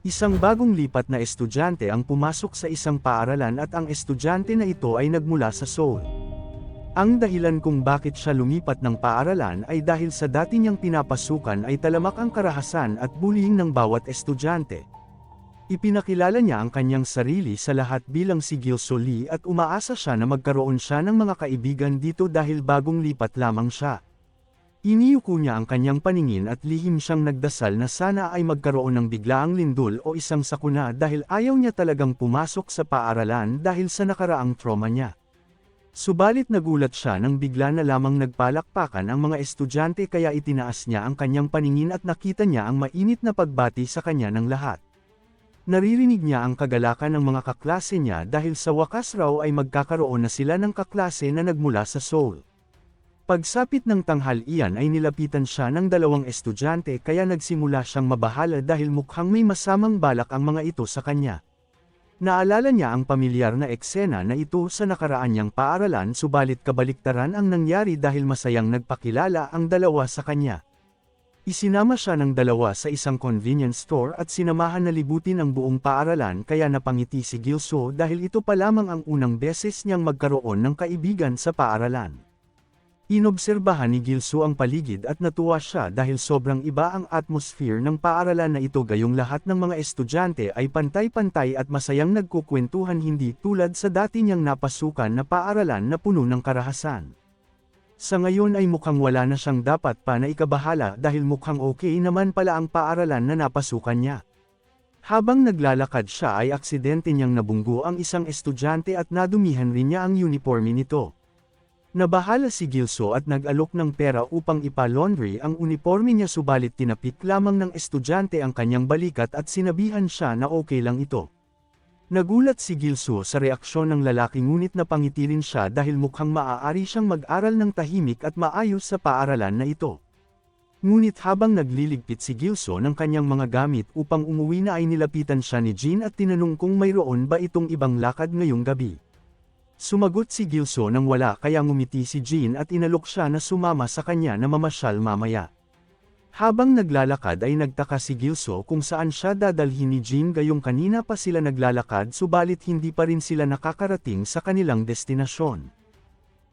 Isang bagong lipat na estudyante ang pumasok sa isang paaralan at ang estudyante na ito ay nagmula sa Seoul. Ang dahilan kung bakit siya lumipat ng paaralan ay dahil sa dati niyang pinapasukan ay talamak ang karahasan at bullying ng bawat estudyante. Ipinakilala niya ang kanyang sarili sa lahat bilang si Gilso Lee at umaasa siya na magkaroon siya ng mga kaibigan dito dahil bagong lipat lamang siya. Iniyuko niya ang kanyang paningin at lihim siyang nagdasal na sana ay magkaroon ng biglaang lindol o isang sakuna dahil ayaw niya talagang pumasok sa paaralan dahil sa nakaraang trauma niya. Subalit nagulat siya nang bigla na lamang nagpalakpakan ang mga estudyante kaya itinaas niya ang kanyang paningin at nakita niya ang mainit na pagbati sa kanya ng lahat. Naririnig niya ang kagalakan ng mga kaklase niya dahil sa wakas raw ay magkakaroon na sila ng kaklase na nagmula sa Seoul. Pagsapit ng tanghalian ay nilapitan siya ng dalawang estudyante kaya nagsimula siyang mabahala dahil mukhang may masamang balak ang mga ito sa kanya. Naalala niya ang pamilyar na eksena na ito sa nakaraan niyang paaralan subalit kabaliktaran ang nangyari dahil masayang nagpakilala ang dalawa sa kanya. Isinama siya ng dalawa sa isang convenience store at sinamahan na libutin ang buong paaralan kaya napangiti si Gilso dahil ito pa lamang ang unang beses niyang magkaroon ng kaibigan sa paaralan. Inobserbahan ni Gilso ang paligid at natuwa siya dahil sobrang iba ang atmosphere ng paaralan na ito gayong lahat ng mga estudyante ay pantay-pantay at masayang nagkukwentuhan hindi tulad sa dati niyang napasukan na paaralan na puno ng karahasan. Sa ngayon ay mukhang wala na siyang dapat pa na ikabahala dahil mukhang okay naman pala ang paaralan na napasukan niya. Habang naglalakad siya ay aksidente niyang nabunggo ang isang estudyante at nadumihan rin niya ang uniforme nito. Nabahala si Gilso at nag-alok ng pera upang ipa-laundry ang uniforme niya subalit tinapik lamang ng estudyante ang kanyang balikat at sinabihan siya na okay lang ito. Nagulat si Gilso sa reaksyon ng lalaki ngunit napangiti rin siya dahil mukhang maaari siyang mag-aral ng tahimik at maayos sa paaralan na ito. Ngunit habang nagliligpit si Gilso ng kanyang mga gamit upang umuwi na ay nilapitan siya ni Jean at tinanong kung mayroon ba itong ibang lakad ngayong gabi. Sumagot si Gilso nang wala kaya ngumiti si Jean at inalok siya na sumama sa kanya na mamasyal mamaya. Habang naglalakad ay nagtaka si Gilso kung saan siya dadalhin ni Jean gayong kanina pa sila naglalakad subalit hindi pa rin sila nakakarating sa kanilang destinasyon.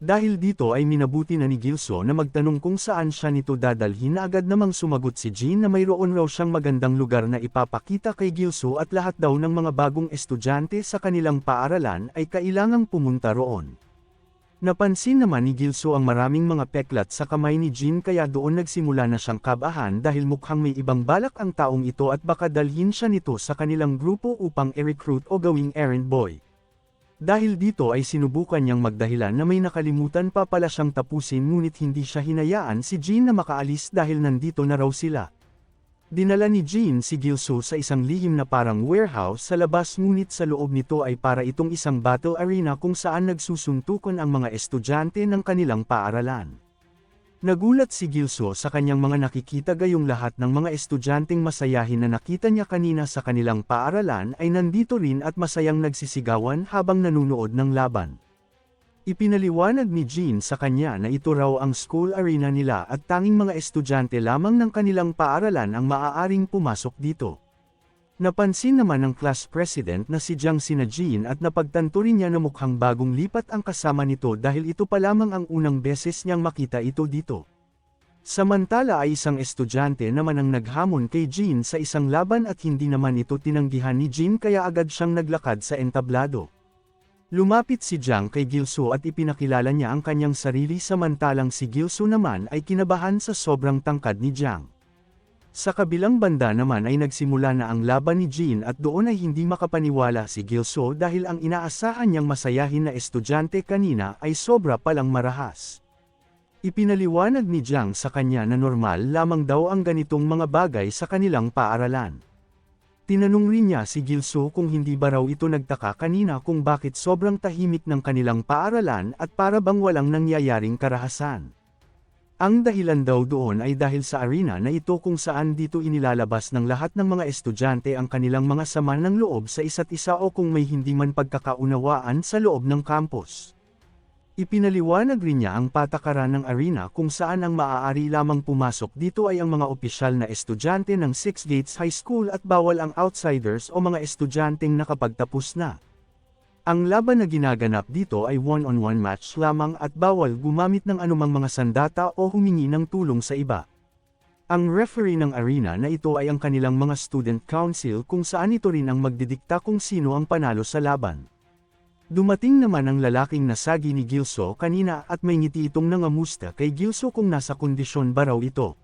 Dahil dito ay minabuti na ni Gilso na magtanong kung saan siya nito dadalhin na agad namang sumagot si Jean na mayroon raw siyang magandang lugar na ipapakita kay Gilso at lahat daw ng mga bagong estudyante sa kanilang paaralan ay kailangang pumunta roon. Napansin naman ni Gilso ang maraming mga peklat sa kamay ni Jean kaya doon nagsimula na siyang kabahan dahil mukhang may ibang balak ang taong ito at baka dalhin siya nito sa kanilang grupo upang i-recruit o gawing errand boy. Dahil dito ay sinubukan niyang magdahilan na may nakalimutan pa pala siyang tapusin ngunit hindi siya hinayaan si Jean na makaalis dahil nandito na raw sila. Dinala ni Jean si Gilso sa isang lihim na parang warehouse sa labas ngunit sa loob nito ay para itong isang battle arena kung saan nagsusuntukan ang mga estudyante ng kanilang paaralan. Nagulat si Gilso sa kanyang mga nakikita gayong lahat ng mga estudyanteng masayahin na nakita niya kanina sa kanilang paaralan ay nandito rin at masayang nagsisigawan habang nanunood ng laban. Ipinaliwanag ni Jean sa kanya na ito raw ang school arena nila at tanging mga estudyante lamang ng kanilang paaralan ang maaaring pumasok dito. Napansin naman ng class president na si Jiang sina Jean at napagtanto rin niya na mukhang bagong lipat ang kasama nito dahil ito pa lamang ang unang beses niyang makita ito dito. Samantala ay isang estudyante naman ang naghamon kay Jean sa isang laban at hindi naman ito tinanggihan ni Jean kaya agad siyang naglakad sa entablado. Lumapit si Jiang kay Gilso at ipinakilala niya ang kanyang sarili samantalang si Gilso naman ay kinabahan sa sobrang tangkad ni Jiang. Sa kabilang banda naman ay nagsimula na ang laban ni Jean at doon ay hindi makapaniwala si Gilso dahil ang inaasahan niyang masayahin na estudyante kanina ay sobra palang marahas. Ipinaliwanag ni Jiang sa kanya na normal lamang daw ang ganitong mga bagay sa kanilang paaralan. Tinanong rin niya si Gilso kung hindi ba raw ito nagtaka kanina kung bakit sobrang tahimik ng kanilang paaralan at para bang walang nangyayaring karahasan. Ang dahilan daw doon ay dahil sa arena na ito kung saan dito inilalabas ng lahat ng mga estudyante ang kanilang mga sama ng loob sa isa't isa o kung may hindi man pagkakaunawaan sa loob ng campus. Ipinaliwanag rin niya ang patakaran ng arena kung saan ang maaari lamang pumasok dito ay ang mga opisyal na estudyante ng Six Gates High School at bawal ang outsiders o mga estudyanteng nakapagtapos na. Ang laban na ginaganap dito ay one-on-one match lamang at bawal gumamit ng anumang mga sandata o humingi ng tulong sa iba. Ang referee ng arena na ito ay ang kanilang mga student council kung saan ito rin ang magdidikta kung sino ang panalo sa laban. Dumating naman ang lalaking nasagi ni Gilso kanina at may ngiti itong nangamusta kay Gilso kung nasa kondisyon ba raw ito.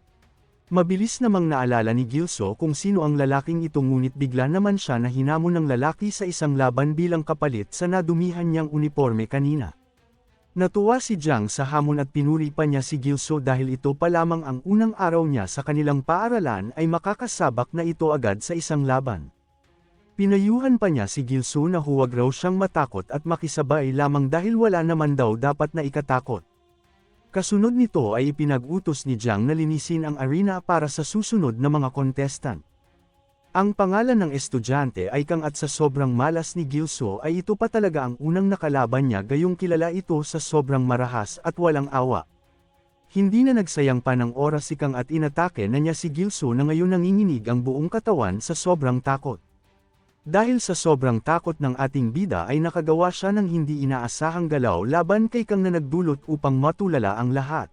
Mabilis namang naalala ni Gilso kung sino ang lalaking ito ngunit bigla naman siya na hinamon ng lalaki sa isang laban bilang kapalit sa nadumihan niyang uniforme kanina. Natuwa si Jiang sa hamon at pinuri pa niya si Gilso dahil ito pa lamang ang unang araw niya sa kanilang paaralan ay makakasabak na ito agad sa isang laban. Pinayuhan pa niya si Gilso na huwag raw siyang matakot at makisabay lamang dahil wala naman daw dapat na ikatakot. Kasunod nito ay ipinag-utos ni Jiang na linisin ang arena para sa susunod na mga contestant. Ang pangalan ng estudyante ay Kang at sa sobrang malas ni Gilso ay ito pa talaga ang unang nakalaban niya gayong kilala ito sa sobrang marahas at walang awa. Hindi na nagsayang pa ng oras si Kang at inatake na niya si Gilso na ngayon nanginginig ang buong katawan sa sobrang takot. Dahil sa sobrang takot ng ating bida ay nakagawa siya ng hindi inaasahang galaw laban kay Kang na nagdulot upang matulala ang lahat.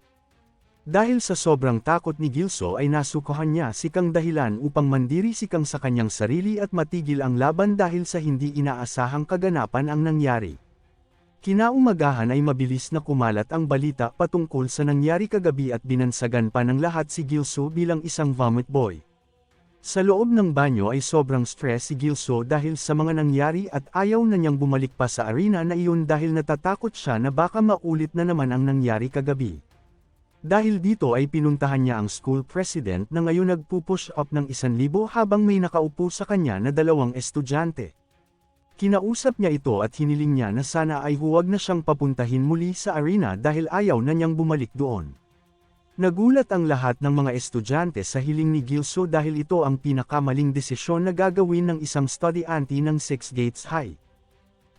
Dahil sa sobrang takot ni Gilso ay nasukuhan niya si Kang dahilan upang mandiri si Kang sa kanyang sarili at matigil ang laban dahil sa hindi inaasahang kaganapan ang nangyari. Kinaumagahan ay mabilis na kumalat ang balita patungkol sa nangyari kagabi at binansagan pa ng lahat si Gilso bilang isang vomit boy. Sa loob ng banyo ay sobrang stress si Gilso dahil sa mga nangyari at ayaw na niyang bumalik pa sa arena na iyon dahil natatakot siya na baka maulit na naman ang nangyari kagabi. Dahil dito ay pinuntahan niya ang school president na ngayon nagpupush up ng 1,000 habang may nakaupo sa kanya na 2 estudyante. Kinausap niya ito at hiniling niya na sana ay huwag na siyang papuntahin muli sa arena dahil ayaw na niyang bumalik doon. Nagulat ang lahat ng mga estudyante sa hiling ni Gilso dahil ito ang pinakamaling desisyon na gagawin ng isang studyante ng Six Gates High.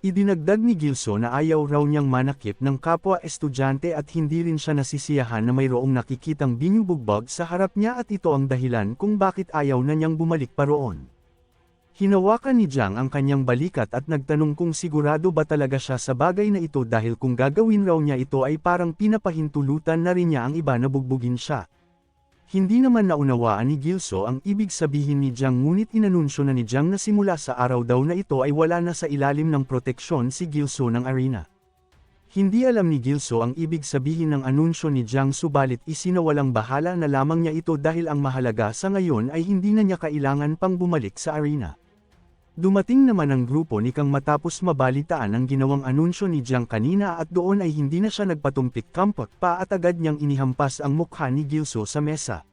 Idinagdag ni Gilso na ayaw raw niyang manakip ng kapwa estudyante at hindi rin siya nasisiyahan na mayroong nakikitang binubugbog sa harap niya at ito ang dahilan kung bakit ayaw na niyang bumalik pa roon. Hinawakan ni Jiang ang kanyang balikat at nagtanong kung sigurado ba talaga siya sa bagay na ito dahil kung gagawin raw niya ito ay parang pinapahintulutan na rin niya ang iba na bugbugin siya. Hindi naman naunawaan ni Gilso ang ibig sabihin ni Jiang ngunit inanunsyo na ni Jiang na simula sa araw daw na ito ay wala na sa ilalim ng proteksyon si Gilso ng arena. Hindi alam ni Gilso ang ibig sabihin ng anunsyo ni Jiang subalit isinawalang bahala na lamang niya ito dahil ang mahalaga sa ngayon ay hindi na niya kailangan pang bumalik sa arena. Dumating naman ang grupo ni Kang matapos mabalitaan ang ginawang anunsyo ni Jiang kanina at doon ay hindi na siya nagpatumpik kampot pa at agad niyang inihampas ang mukha ni Gilso sa mesa.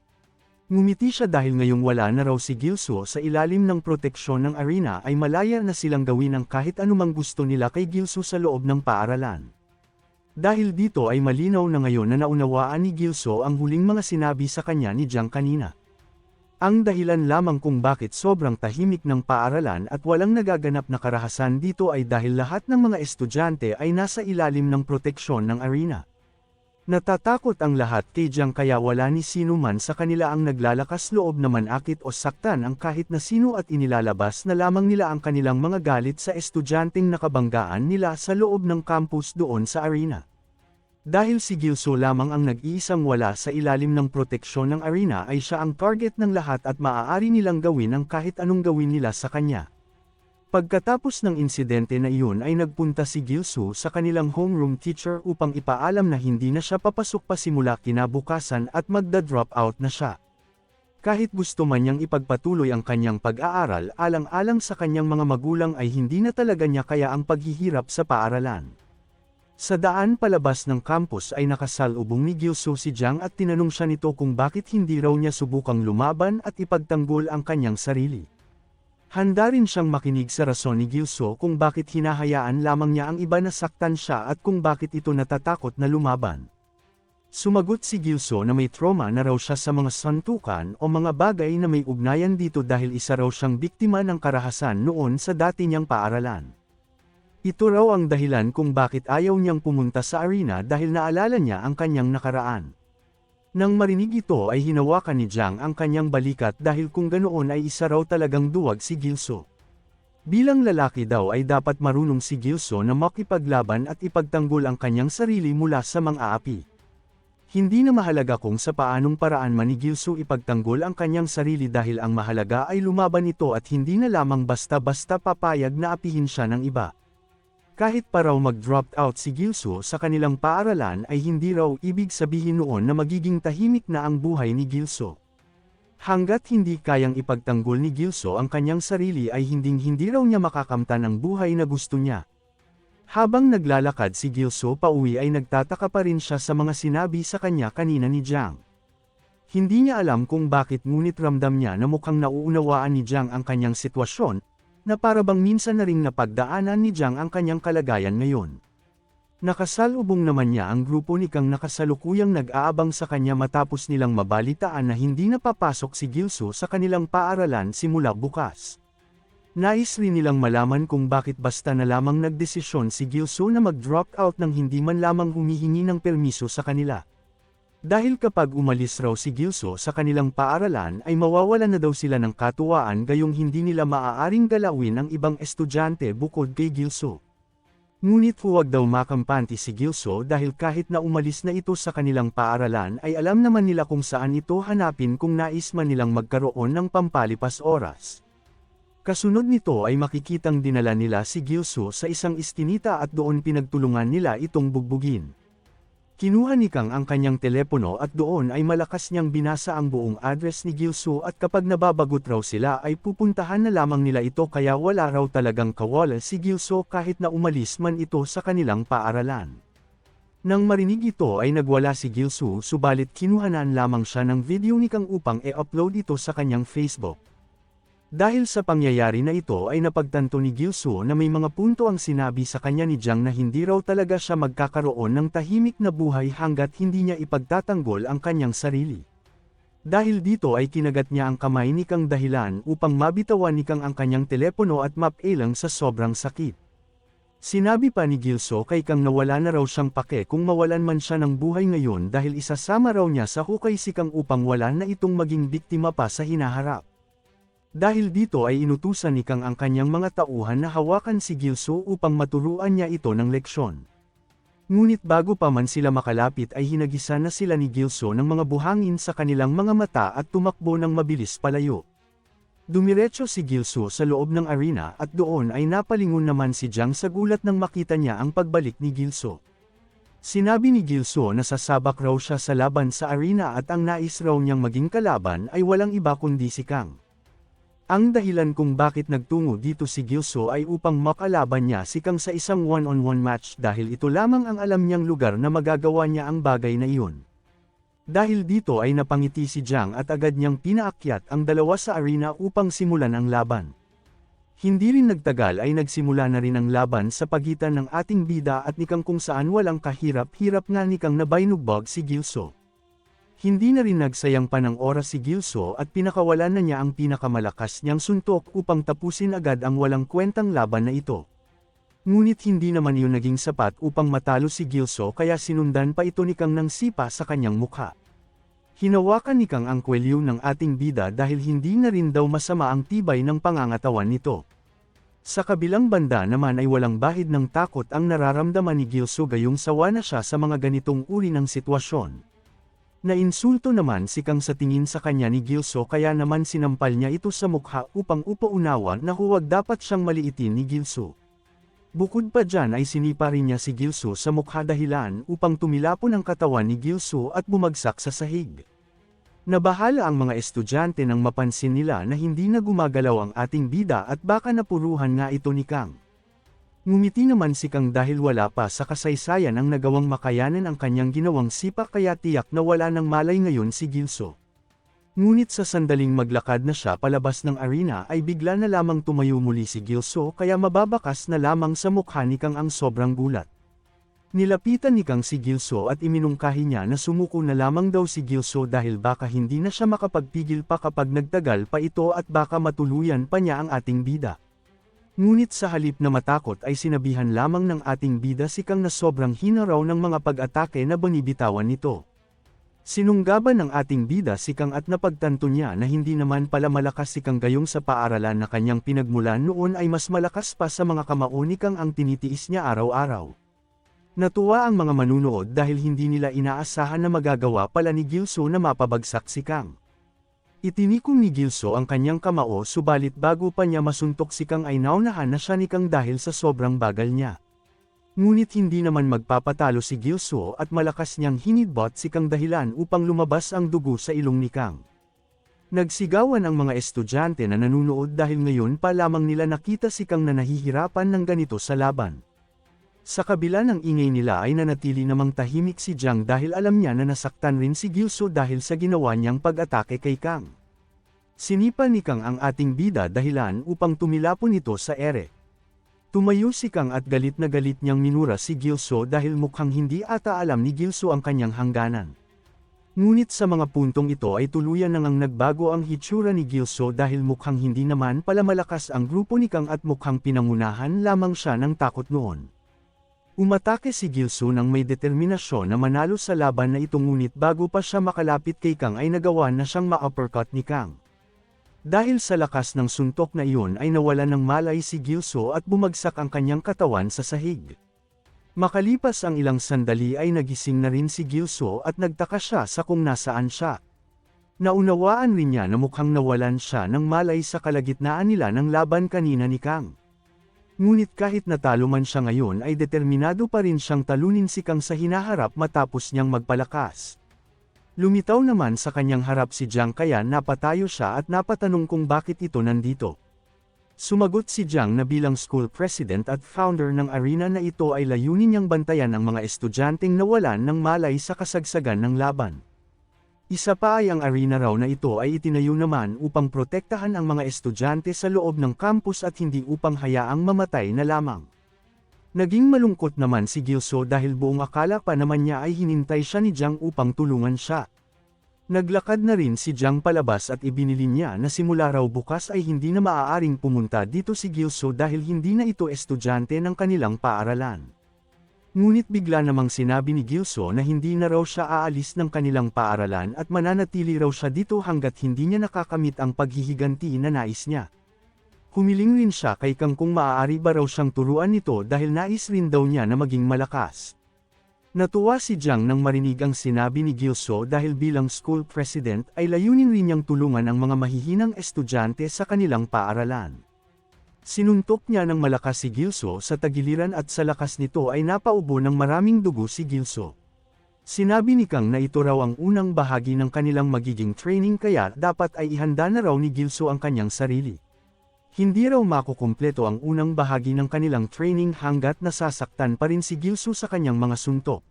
Ngumiti siya dahil ngayong wala na raw si Gilso sa ilalim ng proteksyon ng arena ay malaya na silang gawin ang kahit anumang gusto nila kay Gilso sa loob ng paaralan. Dahil dito ay malinaw na ngayon na naunawaan ni Gilso ang huling mga sinabi sa kanya ni Jiang kanina. Ang dahilan lamang kung bakit sobrang tahimik ng paaralan at walang nagaganap na karahasan dito ay dahil lahat ng mga estudyante ay nasa ilalim ng proteksyon ng arena. Natatakot ang lahat kay Jiang kaya wala ni sino man sa kanila ang naglalakas loob na manakit o saktan ang kahit na sino at inilalabas na lamang nila ang kanilang mga galit sa estudyanteng nakabanggaan nila sa loob ng campus doon sa arena. Dahil si Gilso lamang ang nag-iisang wala sa ilalim ng proteksyon ng arena ay siya ang target ng lahat at maaari nilang gawin ang kahit anong gawin nila sa kanya. Pagkatapos ng insidente na iyon ay nagpunta si Gilso sa kanilang homeroom teacher upang ipaalam na hindi na siya papasok pa simula kinabukasan at magda-drop out na siya. Kahit gusto man niyang ipagpatuloy ang kanyang pag-aaral alang-alang sa kanyang mga magulang ay hindi na talaga niya kaya ang paghihirap sa paaralan. Sa daan palabas ng campus ay nakasalubong ni Gilso si Jiang at tinanong siya nito kung bakit hindi raw niya subukang lumaban at ipagtanggol ang kanyang sarili. Handa rin siyang makinig sa rason ni Gilso kung bakit hinahayaan lamang niya ang iba na saktan siya at kung bakit ito natatakot na lumaban. Sumagot si Gilso na may trauma na raw siya sa mga santukan o mga bagay na may ugnayan dito dahil isa raw siyang biktima ng karahasan noon sa dati niyang paaralan. Ito raw ang dahilan kung bakit ayaw niyang pumunta sa arena dahil naalala niya ang kanyang nakaraan. Nang marinig ito ay hinawakan ni Jiang ang kanyang balikat dahil kung ganoon ay isa raw talagang duwag si Gilso. Bilang lalaki daw ay dapat marunong si Gilso na makipaglaban at ipagtanggol ang kanyang sarili mula sa mga api. Hindi na mahalaga kung sa paanong paraan man ni Gilso ipagtanggol ang kanyang sarili dahil ang mahalaga ay lumaban ito at hindi na lamang basta-basta papayag na apihin siya ng iba. Kahit pa raw mag-dropped out si Gilso sa kanilang paaralan ay hindi raw ibig sabihin noon na magiging tahimik na ang buhay ni Gilso. Hanggat hindi kayang ipagtanggol ni Gilso ang kanyang sarili ay hindi raw niya makakamtan ang buhay na gusto niya. Habang naglalakad si Gilso pauwi ay nagtataka pa rin siya sa mga sinabi sa kanya kanina ni Jiang. Hindi niya alam kung bakit ngunit ramdam niya na mukhang nauunawaan ni Jiang ang kanyang sitwasyon, na para bang minsan na ring napagdaanan ni Jiang ang kanyang kalagayan ngayon. Nakasalubong naman niya ang grupo ni Kang nakasalukuyang nag-aabang sa kanya matapos nilang mabalitaan na hindi na papasok si Gilso sa kanilang paaralan simula bukas. Nais rin nilang malaman kung bakit basta na lamang nagdesisyon si Gilso na mag-drop out nang hindi man lamang humihingi ng permiso sa kanila. Dahil kapag umalis raw si Gilso sa kanilang paaralan ay mawawalan na daw sila ng katuwaan gayong hindi nila maaaring galawin ang ibang estudyante bukod kay Gilso. Ngunit huwag daw makampante si Gilso dahil kahit na umalis na ito sa kanilang paaralan ay alam naman nila kung saan ito hanapin kung nais man nilang magkaroon ng pampalipas oras. Kasunod nito ay makikitang dinala nila si Gilso sa isang istinita at doon pinagtulungan nila itong bugbugin. Kinuha ni Kang ang kanyang telepono at doon ay malakas niyang binasa ang buong address ni Gilso at kapag nababagot raw sila ay pupuntahan na lamang nila ito kaya wala raw talagang kawala si Gilso kahit na umalis man ito sa kanilang paaralan. Nang marinig ito ay nagwala si Gilso subalit kinuhanan lamang siya ng video ni Kang upang i-upload ito sa kanyang Facebook. Dahil sa pangyayari na ito ay napagtanto ni Gilso na may mga punto ang sinabi sa kanya ni Jiang na hindi raw talaga siya magkakaroon ng tahimik na buhay hanggat hindi niya ipagtatanggol ang kanyang sarili. Dahil dito ay kinagat niya ang kamay ni Kang dahilan upang mabitawan ni Kang ang kanyang telepono at mapailang sa sobrang sakit. Sinabi pa ni Gilso kay Kang na wala na raw siyang pake kung mawalan man siya ng buhay ngayon dahil isasama raw niya sa hukay si Kang upang wala na itong maging biktima pa sa hinaharap. Dahil dito ay inutusan ni Kang ang kanyang mga tauhan na hawakan si Gilso upang maturuan niya ito ng leksyon. Ngunit bago pa man sila makalapit ay hinagisa na sila ni Gilso ng mga buhangin sa kanilang mga mata at tumakbo ng mabilis palayo. Dumiretso si Gilso sa loob ng arena at doon ay napalingon naman si Jiang sa gulat nang makita niya ang pagbalik ni Gilso. Sinabi ni Gilso na sasabak raw siya sa laban sa arena at ang nais raw niyang maging kalaban ay walang iba kundi si Kang. Ang dahilan kung bakit nagtungo dito si Gilso ay upang makalaban niya si Kang sa isang one-on-one match dahil ito lamang ang alam niyang lugar na magagawa niya ang bagay na iyon. Dahil dito ay napangiti si Jiang at agad niyang pinaakyat ang dalawa sa arena upang simulan ang laban. Hindi rin nagtagal ay nagsimula na rin ang laban sa pagitan ng ating bida at ni Kang kung saan walang kahirap-hirap nga ni Kang na bainugbog si Gilso. Hindi na rin nagsayang pa ng oras si Gilso at pinakawalan na niya ang pinakamalakas niyang suntok upang tapusin agad ang walang kwentang laban na ito. Ngunit hindi naman iyon naging sapat upang matalo si Gilso kaya sinundan pa ito ni Kang ng sipa sa kanyang mukha. Hinawakan ni Kang ang kwelyo ng ating bida dahil hindi na rin daw masama ang tibay ng pangangatawan nito. Sa kabilang banda naman ay walang bahid ng takot ang nararamdaman ni Gilso gayong sawa na siya sa mga ganitong uri ng sitwasyon. Nainsulto naman si Kang sa tingin sa kanya ni Gilso kaya naman sinampal niya ito sa mukha upang upaunawa na huwag dapat siyang maliitin ni Gilso. Bukod pa dyan ay sinipa rin niya si Gilso sa mukha dahilan upang tumilapon ang katawan ni Gilso at bumagsak sa sahig. Nabahala ang mga estudyante nang mapansin nila na hindi na gumagalaw ang ating bida at baka napuruhan nga ito ni Kang. Ngumiti naman si Kang dahil wala pa sa kasaysayan ang nagawang makayanan ang kanyang ginawang sipa kaya tiyak na wala nang malay ngayon si Gilso. Ngunit sa sandaling maglakad na siya palabas ng arena ay bigla na lamang tumayo muli si Gilso kaya mababakas na lamang sa mukha ni Kang ang sobrang gulat. Nilapitan ni Kang si Gilso at iminungkahi niya na sumuko na lamang daw si Gilso dahil baka hindi na siya makapagpigil pa kapag nagtagal pa ito at baka matuluyan pa niya ang ating bida. Ngunit sa halip na matakot ay sinabihan lamang ng ating bida si Kang na sobrang hina raw ng mga pag-atake na binibitawan nito. Sinunggaban ng ating bida si Kang at napagtanto niya na hindi naman pala malakas si Kang gayong sa paaralan na kanyang pinagmulan noon ay mas malakas pa sa mga kamao ni Kang ang tinitiis niya araw-araw. Natuwa ang mga manunood dahil hindi nila inaasahan na magagawa pala ni Gilso na mapabagsak si Kang. Itinikom ni Gilso ang kanyang kamao subalit bago pa niya masuntok si Kang ay naunahan na siya ni Kang dahil sa sobrang bagal niya. Ngunit hindi naman magpapatalo si Gilso at malakas niyang hinidbot si Kang dahilan upang lumabas ang dugo sa ilong ni Kang. Nagsigawan ang mga estudyante na nanunood dahil ngayon pa lamang nila nakita si Kang na nahihirapan ng ganito sa laban. Sa kabila ng ingay nila ay nanatili namang tahimik si Jiang dahil alam niya na nasaktan rin si Gilso dahil sa ginawa niyang pag-atake kay Kang. Sinipa ni Kang ang ating bida dahilan upang tumilapon ito sa ere. Tumayo si Kang at galit na galit niyang minura si Gilso dahil mukhang hindi ata alam ni Gilso ang kanyang hangganan. Ngunit sa mga puntong ito ay tuluyan nang nagbago ang hitsura ni Gilso dahil mukhang hindi naman pala malakas ang grupo ni Kang at mukhang pinangunahan lamang siya ng takot noon. Umatake si Gilso nang may determinasyon na manalo sa laban na ito ngunit bago pa siya makalapit kay Kang ay nagawa na siyang ma-uppercut ni Kang. Dahil sa lakas ng suntok na iyon ay nawalan ng malay si Gilso at bumagsak ang kanyang katawan sa sahig. Makalipas ang ilang sandali ay nagising na rin si Gilso at nagtaka siya sa kung nasaan siya. Naunawaan rin niya na mukhang nawalan siya ng malay sa kalagitnaan nila ng laban kanina ni Kang. Ngunit kahit natalo man siya ngayon ay determinado pa rin siyang talunin si Kang sa hinaharap matapos niyang magpalakas. Lumitaw naman sa kanyang harap si Jiang kaya napatayo siya at napatanong kung bakit ito nandito. Sumagot si Jiang na bilang school president at founder ng arena na ito ay layunin niyang bantayan ang mga estudyanteng nawalan ng malay sa kasagsagan ng laban. Isa pa ay ang arena raw na ito ay itinayo naman upang protektahan ang mga estudyante sa loob ng campus at hindi upang hayaang mamatay na lamang. Naging malungkot naman si Gilso dahil buong akala pa naman niya ay hinintay siya ni Jiang upang tulungan siya. Naglakad na rin si Jiang palabas at ibinili niya na simula raw bukas ay hindi na maaaring pumunta dito si Gilso dahil hindi na ito estudyante ng kanilang paaralan. Ngunit bigla namang sinabi ni Gilso na hindi na raw siya aalis ng kanilang paaralan at mananatili raw siya dito hanggat hindi niya nakakamit ang paghihiganti na nais niya. Humiling rin siya kay Kang kung maaari ba raw siyang turuan nito dahil nais rin daw niya na maging malakas. Natuwa si Jiang nang marinig ang sinabi ni Gilso dahil bilang school president ay layunin rin niyang tulungan ang mga mahihinang estudyante sa kanilang paaralan. Sinuntok niya ng malakas si Gilso sa tagiliran at sa lakas nito ay napaubo ng maraming dugo si Gilso. Sinabi ni Kang na ito raw ang unang bahagi ng kanilang magiging training kaya dapat ay ihanda na raw ni Gilso ang kanyang sarili. Hindi raw makukumpleto ang unang bahagi ng kanilang training hanggat nasasaktan pa rin si Gilso sa kanyang mga suntok.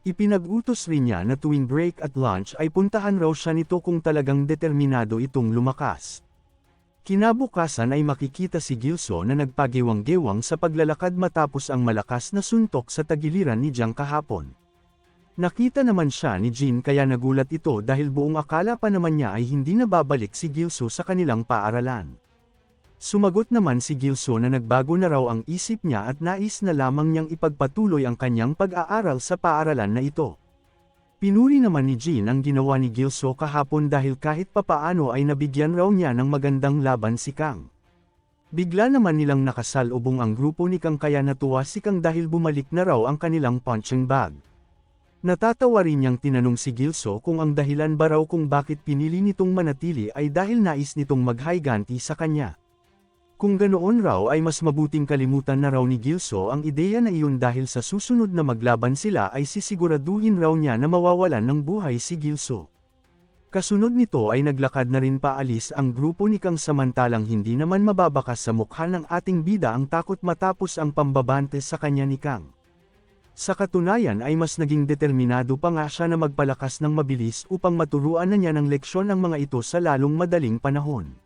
Ipinag-utos rin niya na tuwing break at lunch ay puntahan raw siya nito kung talagang determinado itong lumakas. Kinabukasan ay makikita si Gilso na nagpagewang-gewang sa paglalakad matapos ang malakas na suntok sa tagiliran ni Jiang kahapon. Nakita naman siya ni Jin kaya nagulat ito dahil buong akala pa naman niya ay hindi na babalik si Gilso sa kanilang paaralan. Sumagot naman si Gilso na nagbago na raw ang isip niya at nais na lamang niyang ipagpatuloy ang kanyang pag-aaral sa paaralan na ito. Pinuri naman ni Jin ang ginawa ni Gilso kahapon dahil kahit papaano ay nabigyan raw niya ng magandang laban si Kang. Bigla naman nilang nakasalubong ang grupo ni Kang kaya natuwa si Kang dahil bumalik na raw ang kanilang punching bag. Natatawa rin niyang tinanong si Gilso kung ang dahilan ba raw kung bakit pinili nitong manatili ay dahil nais nitong maghiganti sa kanya. Kung ganoon raw ay mas mabuting kalimutan na raw ni Gilso ang ideya na iyon dahil sa susunod na maglaban sila ay sisiguraduhin raw niya na mawawalan ng buhay si Gilso. Kasunod nito ay naglakad na rin paalis ang grupo ni Kang samantalang hindi naman mababakas sa mukha ng ating bida ang takot matapos ang pambabante sa kanya ni Kang. Sa katunayan ay mas naging determinado pa nga siya na magpalakas ng mabilis upang maturuan na niya ng leksyon ang mga ito sa lalong madaling panahon.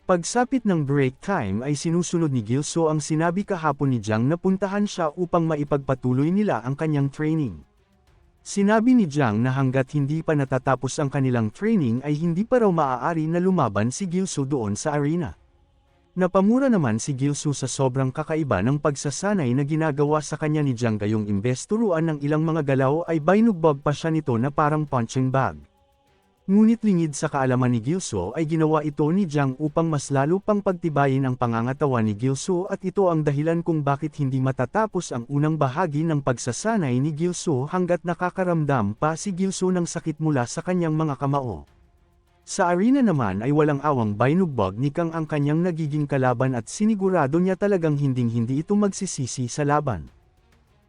Pagsapit ng break time ay sinusunod ni Gilso ang sinabi kahapon ni Jiang na puntahan siya upang maipagpatuloy nila ang kanyang training. Sinabi ni Jiang na hanggat hindi pa natatapos ang kanilang training ay hindi pa raw maaari na lumaban si Gilso doon sa arena. Napamura naman si Gilsu sa sobrang kakaiba ng pagsasanay na ginagawa sa kanya ni Jiang gayong imbes turuan ng ilang mga galaw ay binugbog pa siya nito na parang punching bag. Ngunit lingid sa kaalaman ni Gilsu ay ginawa ito ni Jiang upang mas lalo pang pagtibayin ang pangangatawan ni Gilsu at ito ang dahilan kung bakit hindi matatapos ang unang bahagi ng pagsasanay ni Gilsu hanggat nakakaramdam pa si Gilsu ng sakit mula sa kanyang mga kamao. Sa arena naman ay walang awang binugbog ni Kang ang kanyang nagiging kalaban at sinigurado niya talagang hinding-hindi ito magsisisi sa laban.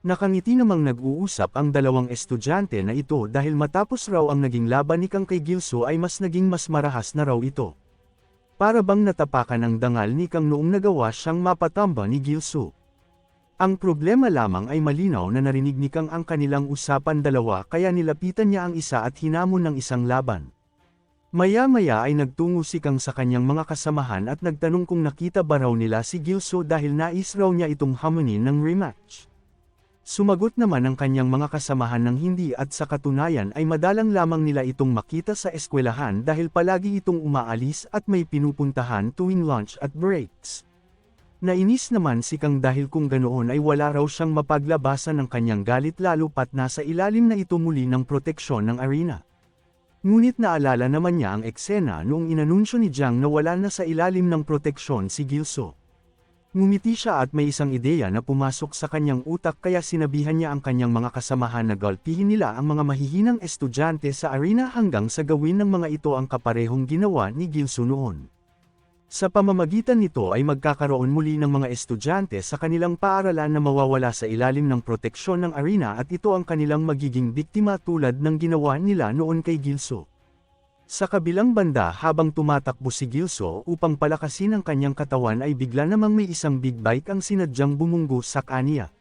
Nakangiti namang nag-uusap ang dalawang estudyante na ito dahil matapos raw ang naging laban ni Kang kay Gilsu ay mas naging mas marahas na raw ito. Para bang natapakan ang dangal ni Kang noong nagawa siyang mapatamba ni Gilsu. Ang problema lamang ay malinaw na narinig ni Kang ang kanilang usapan dalawa kaya nilapitan niya ang isa at hinamon ng isang laban. Maya-maya ay nagtungo si Kang sa kanyang mga kasamahan at nagtanong kung nakita ba raw nila si Gilsu dahil nais raw niya itong hamunin ng rematch. Sumagot naman ang kanyang mga kasamahan ng hindi at sa katunayan ay madalang lamang nila itong makita sa eskwelahan dahil palagi itong umaalis at may pinupuntahan tuwing lunch at breaks. Nainis naman si Kang dahil kung ganoon ay wala raw siyang mapaglabasan ng kanyang galit lalo pat nasa ilalim na ito muli ng proteksyon ng arena. Ngunit naalala naman niya ang eksena noong inanunsyo ni Jiang na wala na sa ilalim ng proteksyon si Gilsu. Ngumiti siya at may isang ideya na pumasok sa kanyang utak kaya sinabihan niya ang kanyang mga kasamahan na gulpihin nila ang mga mahihinang estudyante sa arena hanggang sa gawin ng mga ito ang kaparehong ginawa ni Gilsu noon. Sa pamamagitan nito ay magkakaroon muli ng mga estudyante sa kanilang paaralan na mawawala sa ilalim ng proteksyon ng arena at ito ang kanilang magiging biktima tulad ng ginawa nila noon kay Gilsu. Sa kabilang banda habang tumatakbo si Gilsu upang palakasin ang kanyang katawan ay bigla namang may isang big bike ang sinadyang bumunggo sa kanya.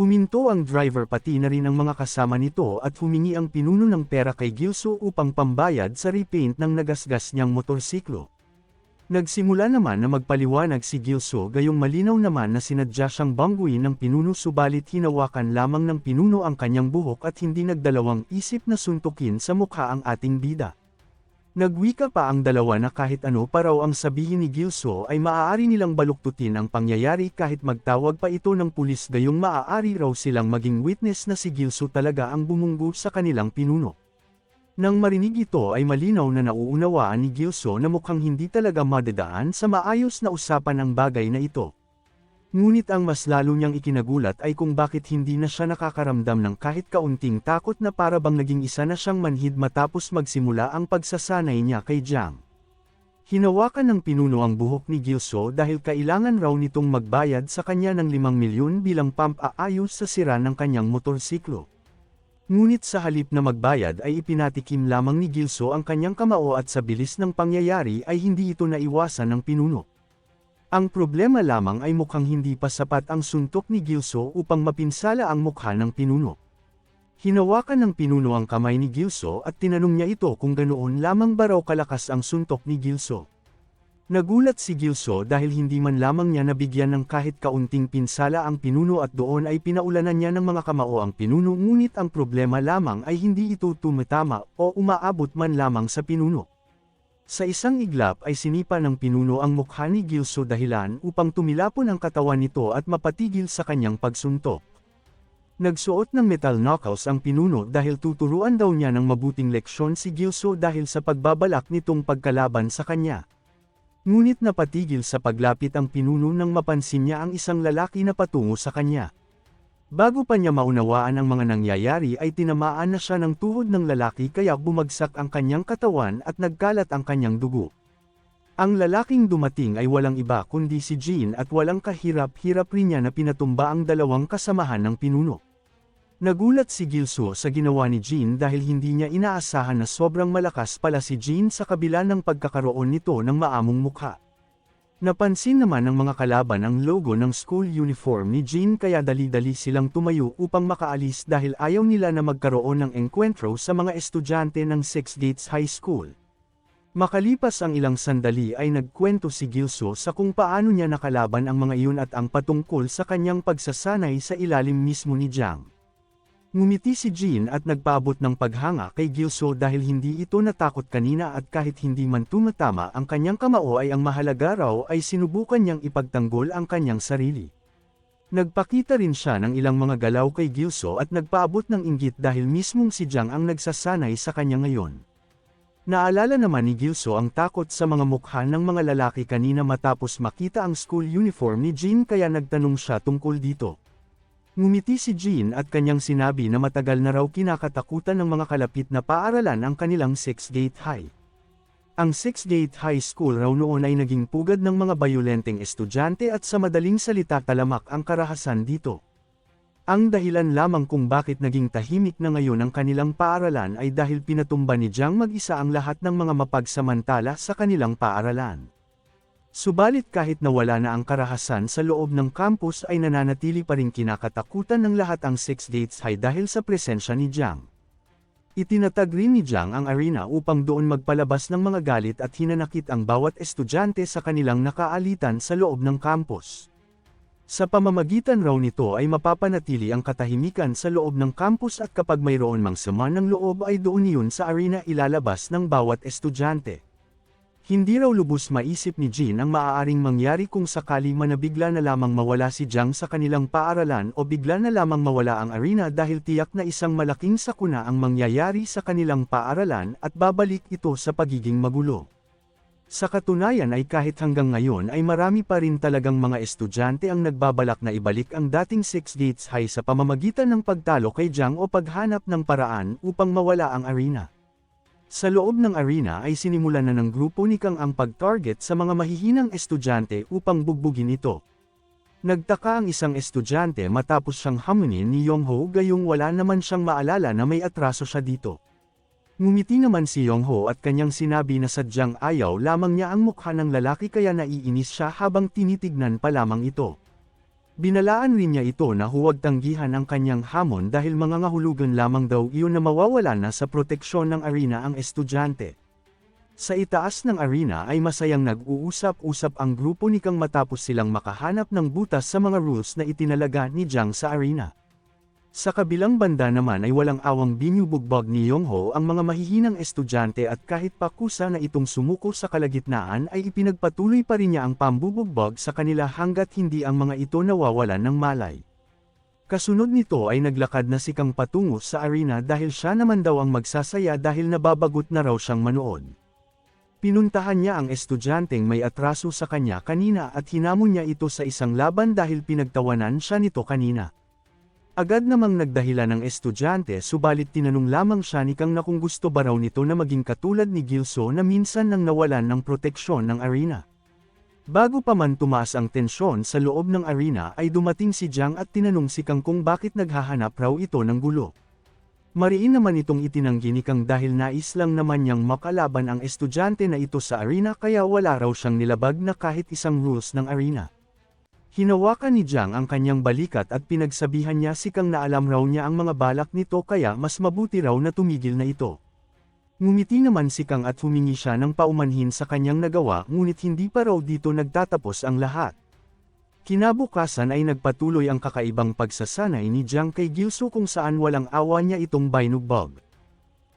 Huminto ang driver pati na rin ang mga kasama nito at humingi ang pinuno ng pera kay Gilsu upang pambayad sa repaint ng nagasgas niyang motorsiklo. Nagsimula naman na magpaliwanag si Gilsu gayong malinaw naman na sinadya siyang bangguin ng pinuno subalit hinawakan lamang ng pinuno ang kanyang buhok at hindi nagdalawang isip na suntukin sa mukha ang ating bida. Nagwika pa ang dalawa na kahit ano pa raw ang sabihin ni Gilsu ay maaari nilang baluktutin ang pangyayari kahit magtawag pa ito ng pulis gayong maaari raw silang maging witness na si Gilsu talaga ang bumunggo sa kanilang pinuno. Nang marinig ito ay malinaw na nauunawaan ni Gilsu na mukhang hindi talaga madadaan sa maayos na usapan ang bagay na ito. Ngunit ang mas lalo niyang ikinagulat ay kung bakit hindi na siya nakakaramdam ng kahit kaunting takot na para bang naging isa na siyang manhid matapos magsimula ang pagsasanay niya kay Jiang. Hinawakan ng pinuno ang buhok ni Gilsu dahil kailangan raw nitong magbayad sa kanya ng 5 milyon bilang pampaayos sa sira ng kanyang motorsiklo. Ngunit sa halip na magbayad ay ipinatikim lamang ni Gilsu ang kanyang kamao at sa bilis ng pangyayari ay hindi ito naiwasan ng pinuno. Ang problema lamang ay mukhang hindi pa sapat ang suntok ni Gilsu upang mapinsala ang mukha ng pinuno. Hinawakan ng pinuno ang kamay ni Gilsu at tinanong niya ito kung ganoon lamang ba raw kalakas ang suntok ni Gilsu. Nagulat si Gilsu dahil hindi man lamang niya nabigyan ng kahit kaunting pinsala ang pinuno at doon ay pinaulanan niya ng mga kamao ang pinuno ngunit ang problema lamang ay hindi ito tumatama o umaabot man lamang sa pinuno. Sa isang iglap ay sinipa ng pinuno ang mukha ni Gilsu dahilan upang tumilapon ang katawan nito at mapatigil sa kanyang pagsuntok. Nagsuot ng metal knuckles ang pinuno dahil tuturuan daw niya ng mabuting leksyon si Gilsu dahil sa pagbabalak nitong pagkalaban sa kanya. Ngunit napatigil sa paglapit ang pinuno nang mapansin niya ang isang lalaki na patungo sa kanya. Bago pa niya maunawaan ang mga nangyayari ay tinamaan na siya ng tuhod ng lalaki kaya bumagsak ang kanyang katawan at nagkalat ang kanyang dugo. Ang lalaking dumating ay walang iba kundi si Jin at walang kahirap-hirap rin niya na pinatumba ang dalawang kasamahan ng pinuno. Nagulat si Gilsu sa ginawa ni Jin dahil hindi niya inaasahan na sobrang malakas pala si Jin sa kabila ng pagkakaroon nito ng maamong mukha. Napansin naman ng mga kalaban ang logo ng school uniform ni Jin kaya dali-dali silang tumayo upang makaalis dahil ayaw nila na magkaroon ng engkwentro sa mga estudyante ng Six Gates High School. Makalipas ang ilang sandali ay nagkwento si Gilsu sa kung paano niya nakalaban ang mga iyon at ang patungkol sa kanyang pagsasanay sa ilalim mismo ni Jiang. Ngumiti si Jean at nagpaabot ng paghanga kay Gilso dahil hindi ito natakot kanina at kahit hindi man tumatama ang kanyang kamao ay ang mahalaga raw ay sinubukan niyang ipagtanggol ang kanyang sarili. Nagpakita rin siya ng ilang mga galaw kay Gilso at nagpaabot ng inggit dahil mismong si Jiang ang nagsasanay sa kanya ngayon. Naalala naman ni Gilso ang takot sa mga mukha ng mga lalaki kanina matapos makita ang school uniform ni Jean kaya nagtanong siya tungkol dito. Ngumiti si Jean at kanyang sinabi na matagal na raw kinakatakutan ng mga kalapit na paaralan ang kanilang Six Gate High. Ang Six Gate High School raw noon ay naging pugad ng mga bayolenteng estudyante at sa madaling salita talamak ang karahasan dito. Ang dahilan lamang kung bakit naging tahimik na ngayon ang kanilang paaralan ay dahil pinatumba ni Jiang mag-isa ang lahat ng mga mapagsamantala sa kanilang paaralan. Subalit kahit nawala na ang karahasan sa loob ng campus ay nananatili pa rin kinakatakutan ng lahat ang Six Gates High dahil sa presensya ni Jiang. Itinatag rin ni Jiang ang arena upang doon magpalabas ng mga galit at hinanakit ang bawat estudyante sa kanilang nakaalitan sa loob ng campus. Sa pamamagitan raw nito ay mapapanatili ang katahimikan sa loob ng campus at kapag mayroon mang sama ng loob ay doon iyon sa arena ilalabas ng bawat estudyante. Hindi raw lubos maisip ni Jean ang maaaring mangyari kung sakali man na bigla na lamang mawala si Jiang sa kanilang paaralan o bigla na lamang mawala ang arena dahil tiyak na isang malaking sakuna ang mangyayari sa kanilang paaralan at babalik ito sa pagiging magulo. Sa katunayan ay kahit hanggang ngayon ay marami pa rin talagang mga estudyante ang nagbabalak na ibalik ang dating Six Gates High sa pamamagitan ng pagtalo kay Jiang o paghanap ng paraan upang mawala ang arena. Sa loob ng arena ay sinimulan na ng grupo ni Kang ang pag-target sa mga mahihinang estudyante upang bugbugin ito. Nagtaka ang isang estudyante matapos siyang hamunin ni Yongho gayong wala naman siyang maalala na may atraso siya dito. Ngumiti naman si Yongho at kanyang sinabi na sadyang ayaw lamang niya ang mukha ng lalaki kaya naiinis siya habang tinitignan pa lamang ito. Binalaan rin niya ito na huwag tanggihan ang kanyang hamon dahil mangangahulugan lamang daw iyon na mawawala na sa proteksyon ng arena ang estudyante. Sa itaas ng arena ay masayang nag-uusap-usap ang grupo ni Kang matapos silang makahanap ng butas sa mga rules na itinalaga ni Jiang sa arena. Sa kabilang banda naman ay walang awang binubugbog ni Yongho ang mga mahihinang estudyante at kahit pakusa na itong sumuko sa kalagitnaan ay ipinagpatuloy pa rin niya ang pambubugbog sa kanila hanggat hindi ang mga ito nawawalan ng malay. Kasunod nito ay naglakad na si Kang patungo sa arena dahil siya naman daw ang magsasaya dahil nababagot na raw siyang manood. Pinuntahan niya ang estudyanteng may atraso sa kanya kanina at hinamon niya ito sa isang laban dahil pinagtawanan siya nito kanina. Agad namang nagdahilan ng estudyante subalit tinanong lamang siya ni Kang na kung gusto ba raw nito na maging katulad ni Gilso na minsan nang nawalan ng proteksyon ng arena. Bago pa man tumaas ang tensyon sa loob ng arena ay dumating si Jiang at tinanong si Kang kung bakit naghahanap raw ito ng gulo. Mariin naman itong itinanggi ni Kang dahil nais lang naman niyang makalaban ang estudyante na ito sa arena kaya wala raw siyang nilabag na kahit isang rules ng arena. Hinawakan ni Jiang ang kanyang balikat at pinagsabihan niya si Kang na alam raw niya ang mga balak nito kaya mas mabuti raw na tumigil na ito. Ngumiti naman si Kang at humingi siya ng paumanhin sa kanyang nagawa ngunit hindi pa raw dito nagtatapos ang lahat. Kinabukasan ay nagpatuloy ang kakaibang pagsasanay ni Jiang kay Gilso kung saan walang awa niya itong binugbog.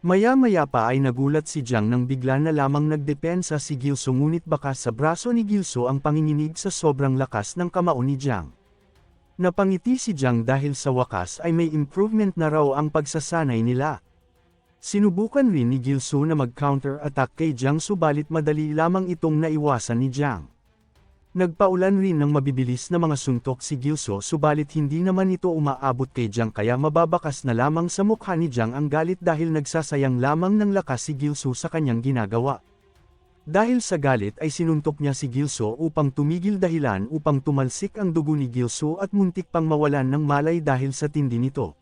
Maya-maya pa ay nagulat si Jiang nang bigla na lamang nagdepensa si Gilso ngunit baka sa braso ni Gilso ang panginginig sa sobrang lakas ng kamao ni Jiang. Napangiti si Jiang dahil sa wakas ay may improvement na raw ang pagsasanay nila. Sinubukan rin ni Gilso na mag-counter-attack kay Jiang subalit madali lamang itong naiwasan ni Jiang. Nagpaulan rin ng mabibilis na mga suntok si Gilso subalit hindi naman ito umaabot kay Jiang kaya mababakas na lamang sa mukha ni Jiang ang galit dahil nagsasayang lamang ng lakas si Gilso sa kanyang ginagawa. Dahil sa galit ay sinuntok niya si Gilso upang tumigil dahilan upang tumalsik ang dugo ni Gilso at muntik pang mawalan ng malay dahil sa tindi nito.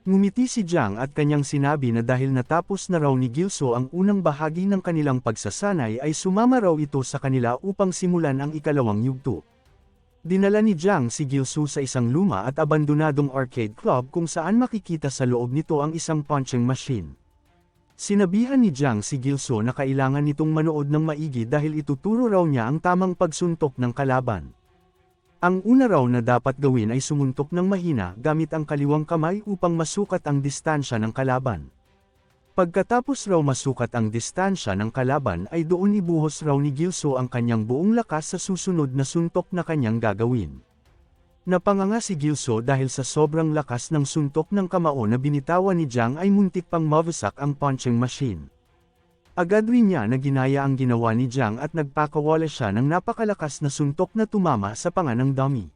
Ngumiti si Jiang at kanyang sinabi na dahil natapos na raw ni Gilso ang unang bahagi ng kanilang pagsasanay ay sumama raw ito sa kanila upang simulan ang ikalawang yugto. Dinala ni Jiang si Gilso sa isang luma at abandonadong arcade club kung saan makikita sa loob nito ang isang punching machine. Sinabihan ni Jiang si Gilso na kailangan nitong manood ng maigi dahil ituturo raw niya ang tamang pagsuntok ng kalaban. Ang una raw na dapat gawin ay sumuntok ng mahina gamit ang kaliwang kamay upang masukat ang distansya ng kalaban. Pagkatapos raw masukat ang distansya ng kalaban ay doon ibuhos raw ni Gilso ang kanyang buong lakas sa susunod na suntok na kanyang gagawin. Napanganga si Gilso dahil sa sobrang lakas ng suntok ng kamao na binitawan ni Jiang ay muntik pang mawasak ang punching machine. Agad rin niya na ginaya ang ginawa ni Jiang at nagpakawala siya ng napakalakas na suntok na tumama sa panga ng dummy.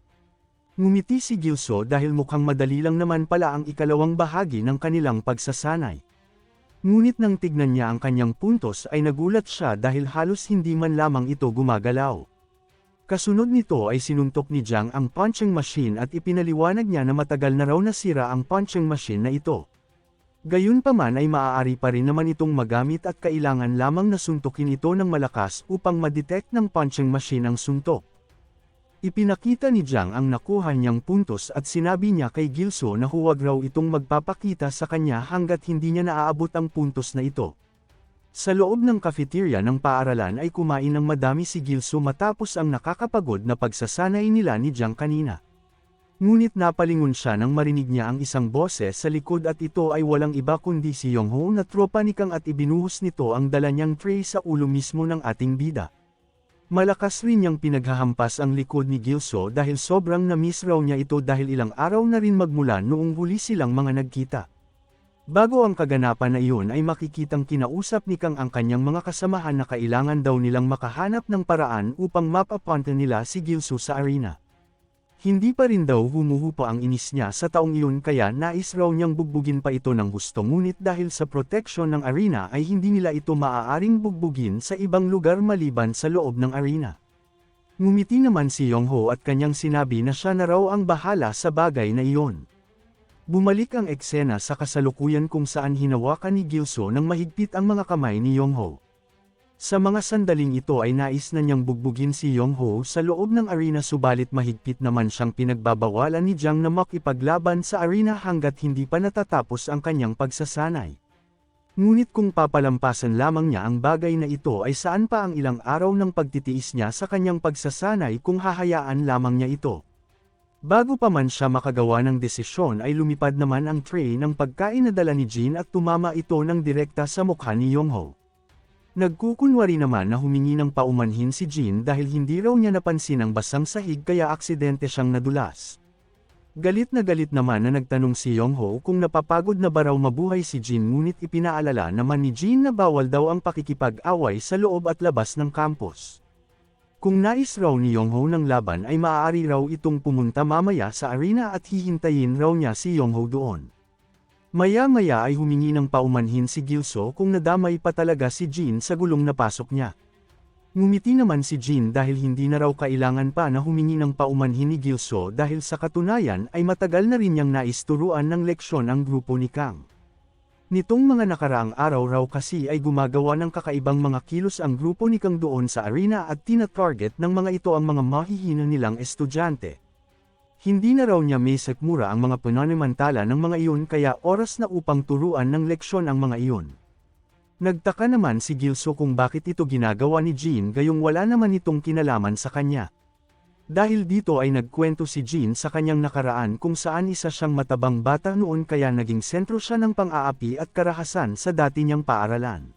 Ngumiti si Gilso dahil mukhang madali lang naman pala ang ikalawang bahagi ng kanilang pagsasanay. Ngunit nang tignan niya ang kanyang puntos ay nagulat siya dahil halos hindi man lamang ito gumagalaw. Kasunod nito ay sinuntok ni Jiang ang punching machine at ipinaliwanag niya na matagal na raw nasira ang punching machine na ito. Gayunpaman ay maaari pa rin naman itong magamit at kailangan lamang na suntukin ito ng malakas upang ma-detect ng punching machine ang suntok. Ipinakita ni Jiang ang nakuha niyang puntos at sinabi niya kay Gilso na huwag raw itong magpapakita sa kanya hanggat hindi niya naaabot ang puntos na ito. Sa loob ng cafeteria ng paaralan ay kumain ng madami si Gilso matapos ang nakakapagod na pagsasanay nila ni Jiang kanina. Ngunit napalingon siya nang marinig niya ang isang boses sa likod at ito ay walang iba kundi si Yongho na tropa ni Kang at ibinuhos nito ang dala niyang tray sa ulo mismo ng ating bida. Malakas rin niyang pinaghahampas ang likod ni Gilso dahil sobrang na-miss raw niya ito dahil ilang araw na rin magmula noong huli silang mga nagkita. Bago ang kaganapan na iyon ay makikitang kinausap ni Kang ang kanyang mga kasamahan na kailangan daw nilang makahanap ng paraan upang mapapunta nila si Gilso sa arena. Hindi pa rin daw humuhupa ang inis niya sa taong iyon kaya nais raw niyang bugbugin pa ito ng gusto ngunit dahil sa proteksyon ng arena ay hindi nila ito maaaring bugbugin sa ibang lugar maliban sa loob ng arena. Ngumiti naman si Yongho at kanyang sinabi na siya na raw ang bahala sa bagay na iyon. Bumalik ang eksena sa kasalukuyan kung saan hinawakan ni Gilso ng mahigpit ang mga kamay ni Yongho. Sa mga sandaling ito ay nais na niyang bugbugin si Yongho sa loob ng arena subalit mahigpit naman siyang pinagbabawalan ni Jiang na makipaglaban sa arena hanggat hindi pa natatapos ang kanyang pagsasanay. Ngunit kung papalampasan lamang niya ang bagay na ito ay saan pa ang ilang araw ng pagtitiis niya sa kanyang pagsasanay kung hahayaan lamang niya ito. Bago pa man siya makagawa ng desisyon ay lumipad naman ang tray ng pagkain na dala ni Jin at tumama ito ng direkta sa mukha ni Yongho. Nagkukunwari naman na humingi ng paumanhin si Jin dahil hindi raw niya napansin ang basang sahig kaya aksidente siyang nadulas. Galit naman na nagtanong si Yongho kung napapagod na ba raw mabuhay si Jin ngunit ipinaalala naman ni Jin na bawal daw ang pakikipag-away sa loob at labas ng campus. Kung nais raw ni Yongho ng laban ay maaari raw itong pumunta mamaya sa arena at hihintayin raw niya si Yongho doon. Maya-maya ay humingi ng paumanhin si Gilso kung nadamay pa talaga si Jin sa gulong na pasok niya. Ngumiti naman si Jin dahil hindi na raw kailangan pa na humingi ng paumanhin ni Gilso dahil sa katunayan ay matagal na rin niyang naisturuan ng leksyon ang grupo ni Kang. Nitong mga nakaraang araw raw kasi ay gumagawa ng kakaibang mga kilos ang grupo ni Kang doon sa arena at tina-target ng mga ito ang mga mahihina nilang estudyante. Hindi na raw niya may sekmura ang mga pananamantala ng mga iyon kaya oras na upang turuan ng leksyon ang mga iyon. Nagtaka naman si Gilso kung bakit ito ginagawa ni Jin gayong wala naman itong kinalaman sa kanya. Dahil dito ay nagkwento si Jin sa kanyang nakaraan kung saan isa siyang matabang bata noon kaya naging sentro siya ng pang-aapi at karahasan sa dati niyang paaralan.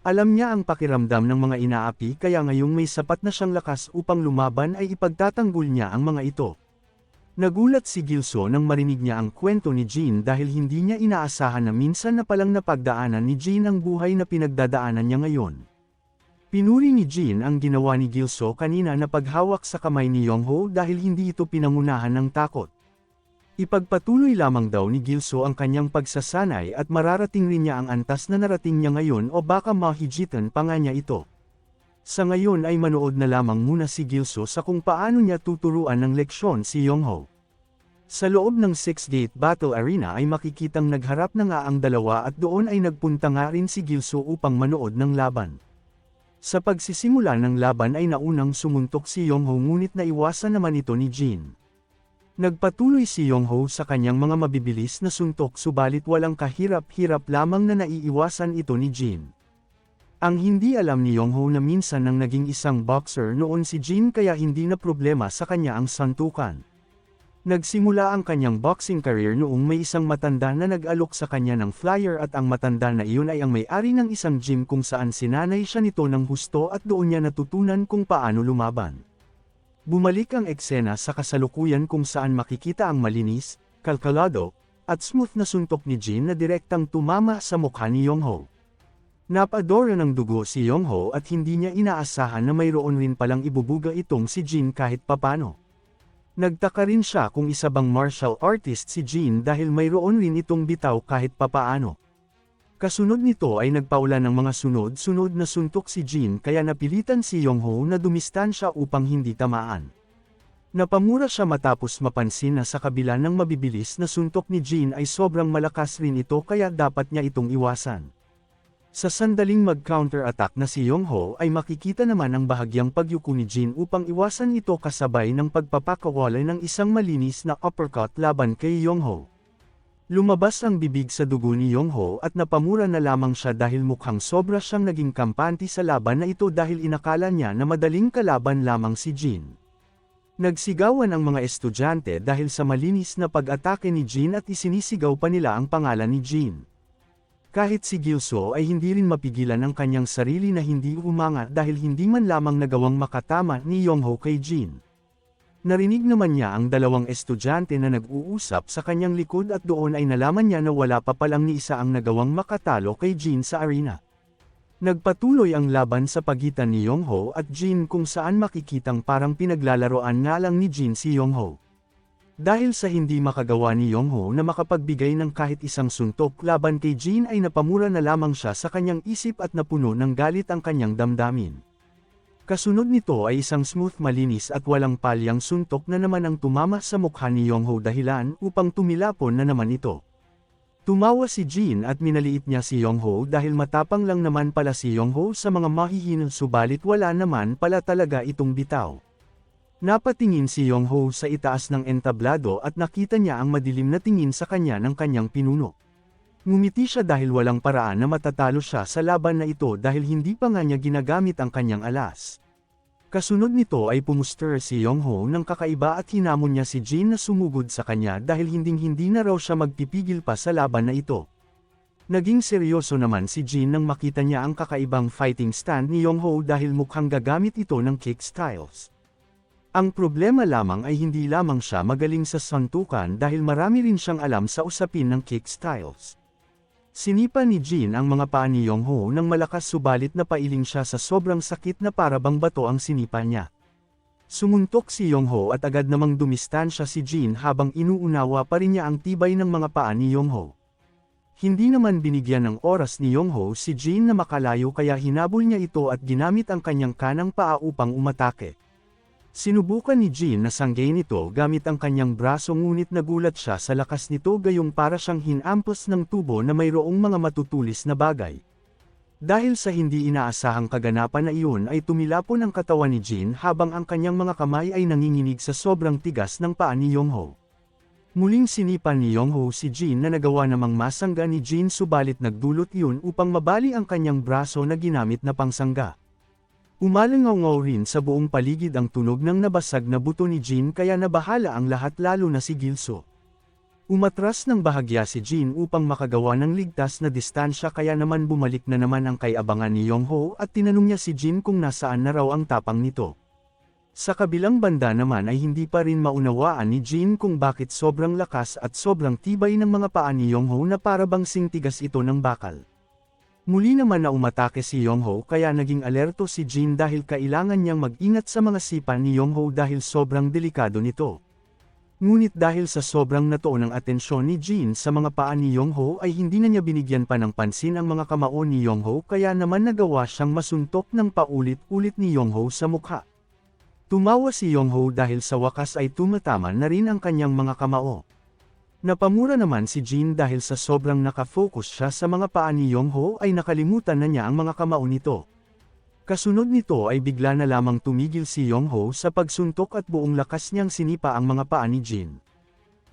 Alam niya ang pakiramdam ng mga inaapi kaya ngayong may sapat na siyang lakas upang lumaban ay ipagtatanggol niya ang mga ito. Nagulat si Gilso nang marinig niya ang kwento ni Jin dahil hindi niya inaasahan na minsan na palang napagdaanan ni Jin ang buhay na pinagdadaanan niya ngayon. Pinuri ni Jin ang ginawa ni Gilso kanina na paghawak sa kamay ni Yongho dahil hindi ito pinangunahan ng takot. Ipagpatuloy lamang daw ni Gilso ang kanyang pagsasanay at mararating rin niya ang antas na narating niya ngayon o baka mahigitan pa nga niya ito. Sa ngayon ay manood na lamang muna si Gilso sa kung paano niya tuturuan ng leksyon si Yongho. Sa loob ng Six-Gate Battle Arena ay makikitang nagharap na nga ang dalawa at doon ay nagpunta nga rin si Gilso upang manood ng laban. Sa pagsisimula ng laban ay naunang sumuntok si Yongho ngunit naiwasan naman ito ni Jin. Nagpatuloy si Yongho sa kanyang mga mabibilis na suntok subalit walang kahirap-hirap lamang na naiiwasan ito ni Jin. Ang hindi alam ni Yongho na minsan nang naging isang boxer noon si Jin kaya hindi na problema sa kanya ang suntukan. Nagsimula ang kanyang boxing career noong may isang matanda na nag-alok sa kanya ng flyer at ang matanda na iyon ay ang may-ari ng isang gym kung saan sinanay siya nito ng husto at doon niya natutunan kung paano lumaban. Bumalik ang eksena sa kasalukuyan kung saan makikita ang malinis, kalkulado, at smooth na suntok ni Jin na direktang tumama sa mukha ni Yongho. Napadora ng dugo si Yongho at hindi niya inaasahan na mayroon rin palang ibubuga itong si Jin kahit papano. Nagtaka rin siya kung isa bang martial artist si Jin dahil mayroon rin itong bitaw kahit papaano. Kasunod nito ay nagpaulan ng mga sunod-sunod na suntok si Jin kaya napilitan si Yongho na dumistansya upang hindi tamaan. Napamura siya matapos mapansin na sa kabila ng mabibilis na suntok ni Jin ay sobrang malakas rin ito kaya dapat niya itong iwasan. Sa sandaling mag-counter-attack na si Yongho ay makikita naman ang bahagyang pagyuko ni Jin upang iwasan ito kasabay ng pagpapakawalay ng isang malinis na uppercut laban kay Yongho. Lumabas ang bibig sa dugo ni Yongho at napamura na lamang siya dahil mukhang sobra siyang naging kampante sa laban na ito dahil inakala niya na madaling kalaban lamang si Jin. Nagsigawan ang mga estudyante dahil sa malinis na pag-atake ni Jin at isinisigaw pa nila ang pangalan ni Jin. Kahit si Gilso ay hindi rin mapigilan ang kanyang sarili na hindi umangat dahil hindi man lamang nagawang makatama ni Yongho kay Jin. Narinig naman niya ang dalawang estudyante na nag-uusap sa kanyang likod at doon ay nalaman niya na wala pa palang ni isa ang nagawang makatalo kay Jin sa arena. Nagpatuloy ang laban sa pagitan ni Yongho at Jin kung saan makikitang parang pinaglalaroan nga lang ni Jin si Yongho. Dahil sa hindi makagawa ni Yongho na makapagbigay ng kahit isang suntok laban kay Jin ay napamura na lamang siya sa kanyang isip at napuno ng galit ang kanyang damdamin. Kasunod nito ay isang smooth malinis at walang palyang suntok na naman ang tumama sa mukha ni Yongho dahilan upang tumilapon na naman ito. Tumawa si Jin at minaliit niya si Yongho dahil matapang lang naman pala si Yongho sa mga mahihinang subalit wala naman pala talaga itong bitaw. Napatingin si Yongho sa itaas ng entablado at nakita niya ang madilim na tingin sa kanya ng kanyang pinuno. Ngumiti siya dahil walang paraan na matatalo siya sa laban na ito dahil hindi pa nga niya ginagamit ang kanyang alas. Kasunod nito ay pumuster si Yongho ng kakaiba at hinamon niya si Jin na sumugod sa kanya dahil hinding-hindi na raw siya magpipigil pa sa laban na ito. Naging seryoso naman si Jin nang makita niya ang kakaibang fighting stand ni Yongho dahil mukhang gagamit ito ng kick styles. Ang problema lamang ay hindi lamang siya magaling sa suntukan dahil marami rin siyang alam sa usapin ng kick styles. Sinipa ni Jin ang mga paa ni Yongho ng malakas subalit napailing siya sa sobrang sakit na para bang bato ang sinipa niya. Sumuntok si Yongho at agad namang dumistansya si Jin habang inuunawa pa rin niya ang tibay ng mga paa ni Yongho. Hindi naman binigyan ng oras ni Yongho si Jin na makalayo kaya hinabol niya ito at ginamit ang kanyang kanang paa upang umatake. Sinubukan ni Jin na sanggain ito gamit ang kanyang braso ngunit nagulat siya sa lakas nito gayong para siyang hinampos ng tubo na mayroong mga matutulis na bagay. Dahil sa hindi inaasahang kaganapan na iyon ay tumilapon ang katawan ni Jin habang ang kanyang mga kamay ay nanginginig sa sobrang tigas ng paa ni Yongho. Muling sinipa ni Yongho si Jin na nagawa namang masangga ni Jin subalit nagdulot iyon upang mabali ang kanyang braso na ginamit na pangsangga. Umalangaw rin sa buong paligid ang tunog ng nabasag na buto ni Jin kaya nabahala ang lahat lalo na si Gilso. Umatras ng bahagya si Jin upang makagawa ng ligtas na distansya kaya naman bumalik na naman ang kay-abangan ni Yongho at tinanong niya si Jin kung nasaan na raw ang tapang nito. Sa kabilang banda naman ay hindi pa rin maunawaan ni Jin kung bakit sobrang lakas at sobrang tibay ng mga paa ni Yongho na para bang singtigas ito ng bakal. Muli naman na umatake si Yongho kaya naging alerto si Jin dahil kailangan niyang mag-ingat sa mga sipa ni Yongho dahil sobrang delikado nito. Ngunit dahil sa sobrang natuon ng atensyon ni Jin sa mga paa ni Yongho ay hindi na niya binigyan pa ng pansin ang mga kamao ni Yongho kaya naman nagawa siyang masuntok ng paulit-ulit ni Yongho sa mukha. Tumawa si Yongho dahil sa wakas ay tumatama na rin ang kanyang mga kamao. Napamura naman si Jin dahil sa sobrang nakafocus siya sa mga paa ni Yongho ay nakalimutan na niya ang mga kamao nito. Kasunod nito ay bigla na lamang tumigil si Yongho sa pagsuntok at buong lakas niyang sinipa ang mga paa ni Jin.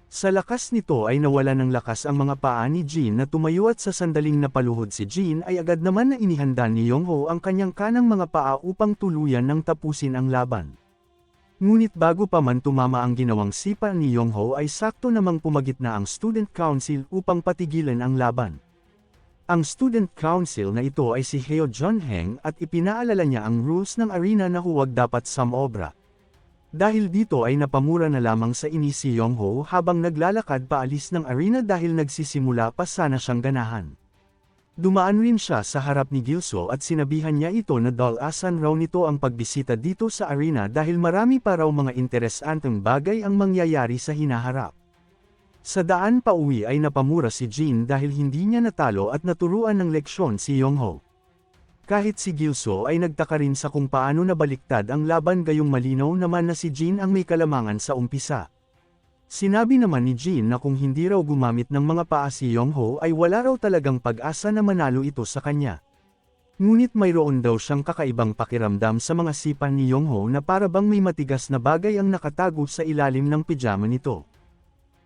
Sa lakas nito ay nawala ng lakas ang mga paa ni Jin na tumayo at sa sandaling napaluhod si Jin ay agad naman na inihanda ni Yongho ang kanyang kanang mga paa upang tuluyan ng tapusin ang laban. Ngunit bago pa man tumama ang ginawang sipa ni Yongho ay sakto namang pumagitna ang Student Council upang patigilan ang laban. Ang Student Council na ito ay si Heo Junheng at ipinaalala niya ang rules ng arena na huwag dapat sumobra. Dahil dito ay napamura na lamang sa inis si Yongho habang naglalakad paalis ng arena dahil nagsisimula pa sana siyang ganahan. Dumaan rin siya sa harap ni Gilso at sinabihan niya ito na dalasan raw nito ang pagbisita dito sa arena dahil marami pa raw mga interesanteng bagay ang mangyayari sa hinaharap. Sa daan pa uwi ay napamura si Jin dahil hindi niya natalo at naturuan ng leksyon si Yongho. Kahit si Gilso ay nagtaka rin sa kung paano nabaliktad ang laban gayong malinaw naman na si Jin ang may kalamangan sa umpisa. Sinabi naman ni Jin na kung hindi raw gumamit ng mga paa si Yongho ay wala raw talagang pag-asa na manalo ito sa kanya. Ngunit mayroon daw siyang kakaibang pakiramdam sa mga sipa ni Yongho na para bang may matigas na bagay ang nakatago sa ilalim ng pijama nito.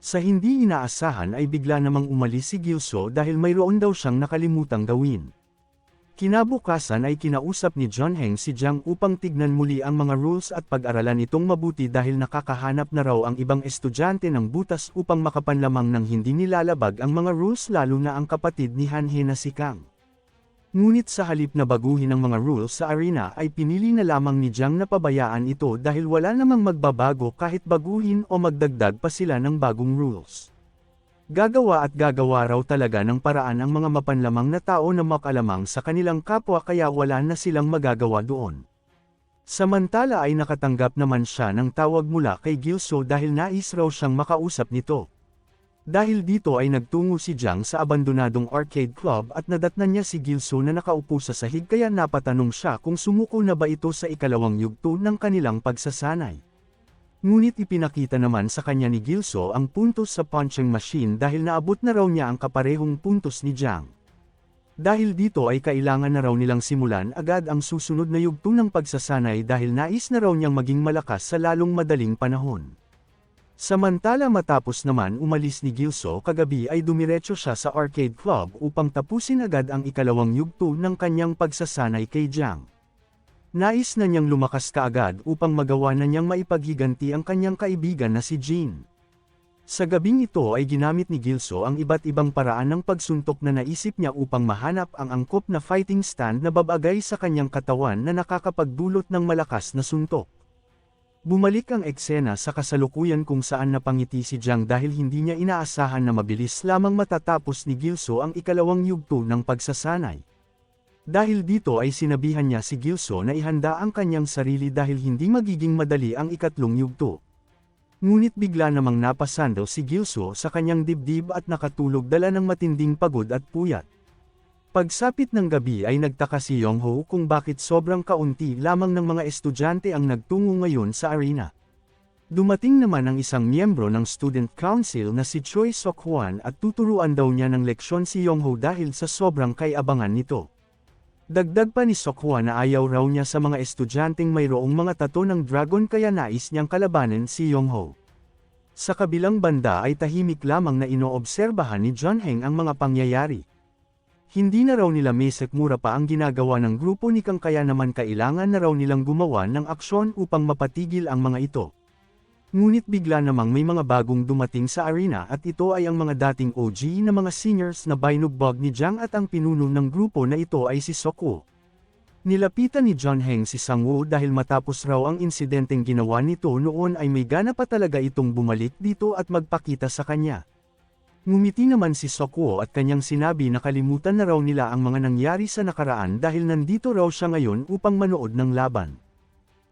Sa hindi inaasahan ay bigla namang umalis si Gilso dahil mayroon daw siyang nakalimutang gawin. Kinabukasan ay kinausap ni Junheng si Jiang upang tignan muli ang mga rules at pag-aralan itong mabuti dahil nakakahanap na raw ang ibang estudyante ng butas upang makapanlamang ng hindi nilalabag ang mga rules lalo na ang kapatid ni Hanhe na si Kang. Ngunit sa halip na baguhin ang mga rules sa arena ay pinili na lamang ni Jiang na pabayaan ito dahil wala namang magbabago kahit baguhin o magdagdag pa sila ng bagong rules. Gagawa at gagawa raw talaga ng paraan ang mga mapanlamang na tao na makalamang sa kanilang kapwa kaya wala na silang magagawa doon. Samantala ay nakatanggap naman siya ng tawag mula kay Gilso dahil nais raw siyang makausap nito. Dahil dito ay nagtungo si Jiang sa abandonadong arcade club at nadatnan niya si Gilso na nakaupo sa sahig kaya napatanong siya kung sumuko na ba ito sa ikalawang yugto ng kanilang pagsasanay. Ngunit ipinakita naman sa kanya ni Gilso ang puntos sa punching machine dahil naabot na raw niya ang kaparehong puntos ni Jiang. Dahil dito ay kailangan na raw nilang simulan agad ang susunod na yugto ng pagsasanay dahil nais na raw niyang maging malakas sa lalong madaling panahon. Samantala matapos naman umalis ni Gilso kagabi ay dumiretso siya sa arcade club upang tapusin agad ang ikalawang yugto ng kanyang pagsasanay kay Jiang. Nais na niyang lumakas kaagad upang magawa na niyang maipaghiganti ang kanyang kaibigan na si Jin. Sa gabing ito ay ginamit ni Gilso ang iba't ibang paraan ng pagsuntok na naisip niya upang mahanap ang angkop na fighting stand na babagay sa kanyang katawan na nakakapagdulot ng malakas na suntok. Bumalik ang eksena sa kasalukuyan kung saan napangiti si Jiang dahil hindi niya inaasahan na mabilis lamang matatapos ni Gilso ang ikalawang yugto ng pagsasanay. Dahil dito ay sinabihan niya si Gilso na ihanda ang kanyang sarili dahil hindi magiging madali ang ikatlong yugto. Ngunit bigla namang napasando si Gilso sa kanyang dibdib at nakatulog dala ng matinding pagod at puyat. Pagsapit ng gabi ay nagtaka si Yongho kung bakit sobrang kaunti lamang ng mga estudyante ang nagtungo ngayon sa arena. Dumating naman ang isang miyembro ng Student Council na si Choi Sok-hwan at tuturuan daw niya ng leksyon si Yongho dahil sa sobrang kay-abangan nito. Dagdag pa ni Sok-hwan na ayaw raw niya sa mga estudyanteng mayroong mga tato ng dragon kaya nais niyang kalabanin si Yongho. Sa kabilang banda ay tahimik lamang na inoobserbahan ni Junheng ang mga pangyayari. Hindi na raw nila mesekmura pa ang ginagawa ng grupo ni Kang kaya naman kailangan na raw nilang gumawa ng aksyon upang mapatigil ang mga ito. Ngunit bigla namang may mga bagong dumating sa arena at ito ay ang mga dating OG na mga seniors na binugbog ni Jiang at ang pinuno ng grupo na ito ay si Sok-woo. Nilapitan ni Junheng si Sang-woo dahil matapos raw ang insidenteng ginawa nito noon ay may gana pa talaga itong bumalik dito at magpakita sa kanya. Ngumiti naman si Sok-woo at kanyang sinabi na kalimutan na raw nila ang mga nangyari sa nakaraan dahil nandito raw siya ngayon upang manood ng laban.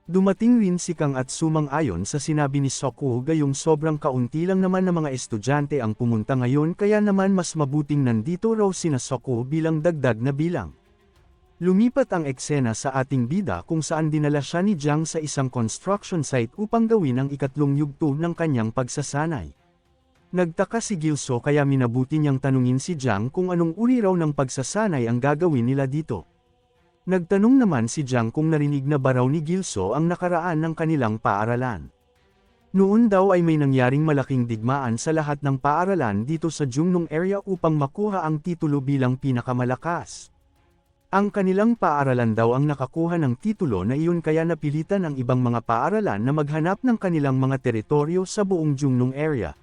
Dumating rin si Kang at sumang-ayon sa sinabi ni Sok-woo gayong sobrang kaunti lang naman na mga estudyante ang pumunta ngayon kaya naman mas mabuting nandito raw sina Sok-woo bilang dagdag na bilang. Lumipat ang eksena sa ating bida kung saan dinala siya ni Jiang sa isang construction site upang gawin ang ikatlong yugto ng kanyang pagsasanay. Nagtaka si Gilso kaya minabuti niyang tanungin si Jiang kung anong uri raw ng pagsasanay ang gagawin nila dito. Nagtanong naman si Jiang kung narinig na ba raw ni Gilso ang nakaraan ng kanilang paaralan. Noon daw ay may nangyaring malaking digmaan sa lahat ng paaralan dito sa Jungnong area upang makuha ang titulo bilang pinakamalakas. Ang kanilang paaralan daw ang nakakuha ng titulo na iyon kaya napilitan ang ibang mga paaralan na maghanap ng kanilang mga teritoryo sa buong Jungnong area.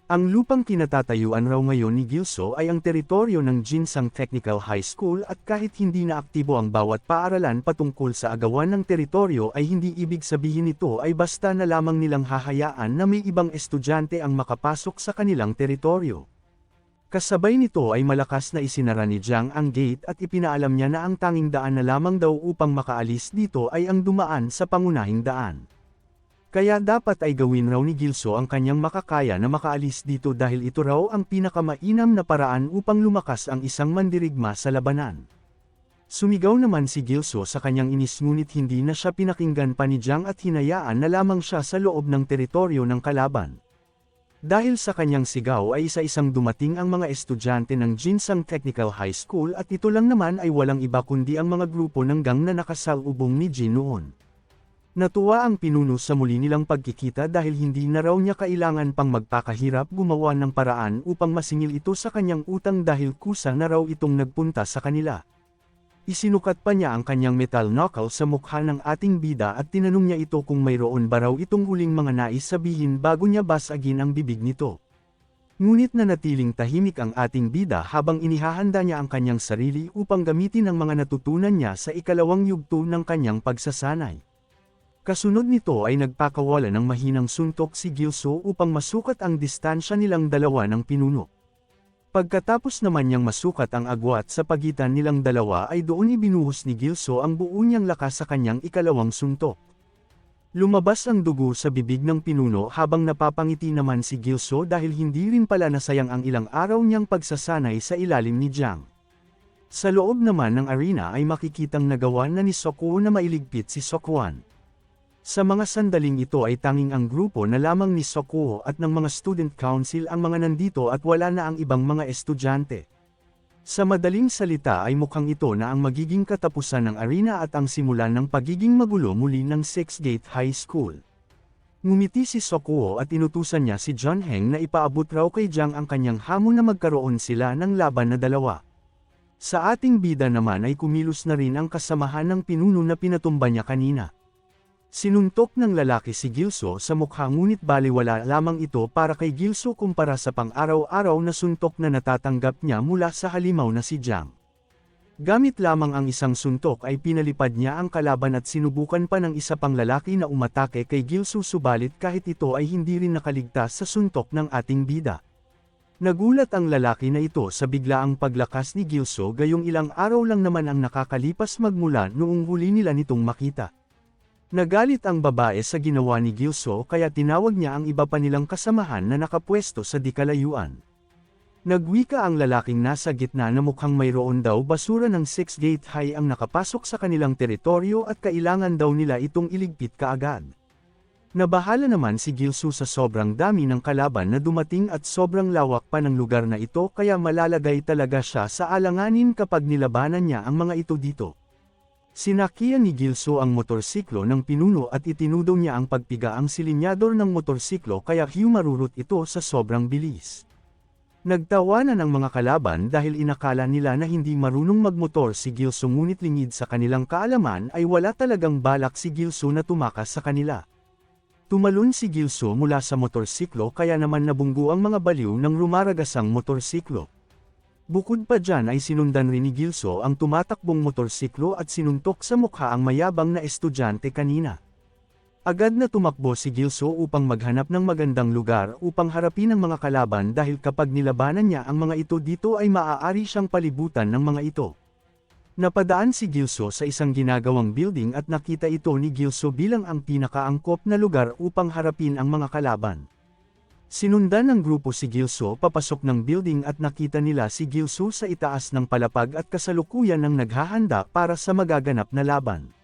Ang lupang kinatatayuan raw ngayon ni Gilso ay ang teritoryo ng Jinsang Technical High School at kahit hindi na aktibo ang bawat paaralan patungkol sa agawan ng teritoryo ay hindi ibig sabihin nito ay basta na lamang nilang hahayaan na may ibang estudyante ang makapasok sa kanilang teritoryo. Kasabay nito ay malakas na isinara ni Jiang ang gate at ipinaalam niya na ang tanging daan na lamang daw upang makaalis dito ay ang dumaan sa pangunahing daan. Kaya dapat ay gawin raw ni Gilso ang kanyang makakaya na makaalis dito dahil ito raw ang pinakamainam na paraan upang lumakas ang isang mandirigma sa labanan. Sumigaw naman si Gilso sa kanyang inis ngunit hindi na siya pinakinggan pa ni Jiang at hinayaan na lamang siya sa loob ng teritoryo ng kalaban. Dahil sa kanyang sigaw ay isa-isang dumating ang mga estudyante ng Jinsang Technical High School at ito lang naman ay walang iba kundi ang mga grupo ng gang na nakasalubong ni Jin noon. Natuwa ang pinuno sa muli nilang pagkikita dahil hindi na raw niya kailangan pang magpakahirap gumawa ng paraan upang masingil ito sa kanyang utang dahil kusa na raw itong nagpunta sa kanila. Isinukat pa niya ang kanyang metal knuckle sa mukha ng ating bida at tinanong niya ito kung mayroon ba raw itong huling mga nais sabihin bago niya basagin ang bibig nito. Ngunit nanatiling tahimik ang ating bida habang inihahanda niya ang kanyang sarili upang gamitin ang mga natutunan niya sa ikalawang yugto ng kanyang pagsasanay. Kasunod nito ay nagpakawala ng mahinang suntok si Gilso upang masukat ang distansya nilang dalawa ng pinuno. Pagkatapos naman niyang masukat ang agwat sa pagitan nilang dalawa ay doon ibinuhos ni Gilso ang buo niyang lakas sa kanyang ikalawang suntok. Lumabas ang dugo sa bibig ng pinuno habang napapangiti naman si Gilso dahil hindi rin pala nasayang ang ilang araw niyang pagsasanay sa ilalim ni Jiang. Sa loob naman ng arena ay makikitang nagawa na ni Sokuo na mailigpit si Sokwon. Sa mga sandaling ito ay tanging ang grupo na lamang ni Sokuo at ng mga student council ang mga nandito at wala na ang ibang mga estudyante. Sa madaling salita ay mukhang ito na ang magiging katapusan ng arena at ang simulan ng pagiging magulo muli ng Six Gate High School. Ngumiti si Sokuo at inutusan niya si John Heng na ipaabot raw kay Jiang ang kanyang hamon na magkaroon sila ng laban na dalawa. Sa ating bida naman ay kumilos na rin ang kasamahan ng pinuno na pinatumba niya kanina. Sinuntok ng lalaki si Gilso sa mukha ngunit baliwala lamang ito para kay Gilso kumpara sa pang-araw-araw na suntok na natatanggap niya mula sa halimaw na si Jiang. Gamit lamang ang isang suntok ay pinalipad niya ang kalaban at sinubukan pa ng isa pang lalaki na umatake kay Gilso subalit kahit ito ay hindi rin nakaligtas sa suntok ng ating bida. Nagulat ang lalaki na ito sa biglaang paglakas ni Gilso gayong ilang araw lang naman ang nakakalipas magmula noong huli nila nitong makita. Nagalit ang babae sa ginawa ni Gilso kaya tinawag niya ang iba pa nilang kasamahan na nakapwesto sa di kalayuan. Nagwika ang lalaking nasa gitna na mukhang mayroon daw basura ng Six Gate High ang nakapasok sa kanilang teritoryo at kailangan daw nila itong iligpit kaagad. Nabahala naman si Gilso sa sobrang dami ng kalaban na dumating at sobrang lawak pa ng lugar na ito kaya malalagay talaga siya sa alanganin kapag nilabanan niya ang mga ito dito. Sinakyan ni Gilso ang motorsiklo ng pinuno at itinudo niya ang pagpiga ang silinyador ng motorsiklo kaya humarurot ito sa sobrang bilis. Nagtawanan ang mga kalaban dahil inakala nila na hindi marunong magmotor si Gilso ngunit lingid sa kanilang kaalaman ay wala talagang balak si Gilso na tumakas sa kanila. Tumalon si Gilso mula sa motorsiklo kaya naman nabunggo ang mga baliw ng rumaragasang motorsiklo. Bukod pa dyan ay sinundan rin ni Gilso ang tumatakbong motorsiklo at sinuntok sa mukha ang mayabang na estudyante kanina. Agad na tumakbo si Gilso upang maghanap ng magandang lugar upang harapin ang mga kalaban dahil kapag nilabanan niya ang mga ito dito ay maaari siyang palibutan ng mga ito. Napadaan si Gilso sa isang ginagawang building at nakita ito ni Gilso bilang ang pinakaangkop na lugar upang harapin ang mga kalaban. Sinundan ng grupo si Gilso papasok ng building at nakita nila si Gilso sa itaas ng palapag at kasalukuyan ng naghahanda para sa magaganap na laban.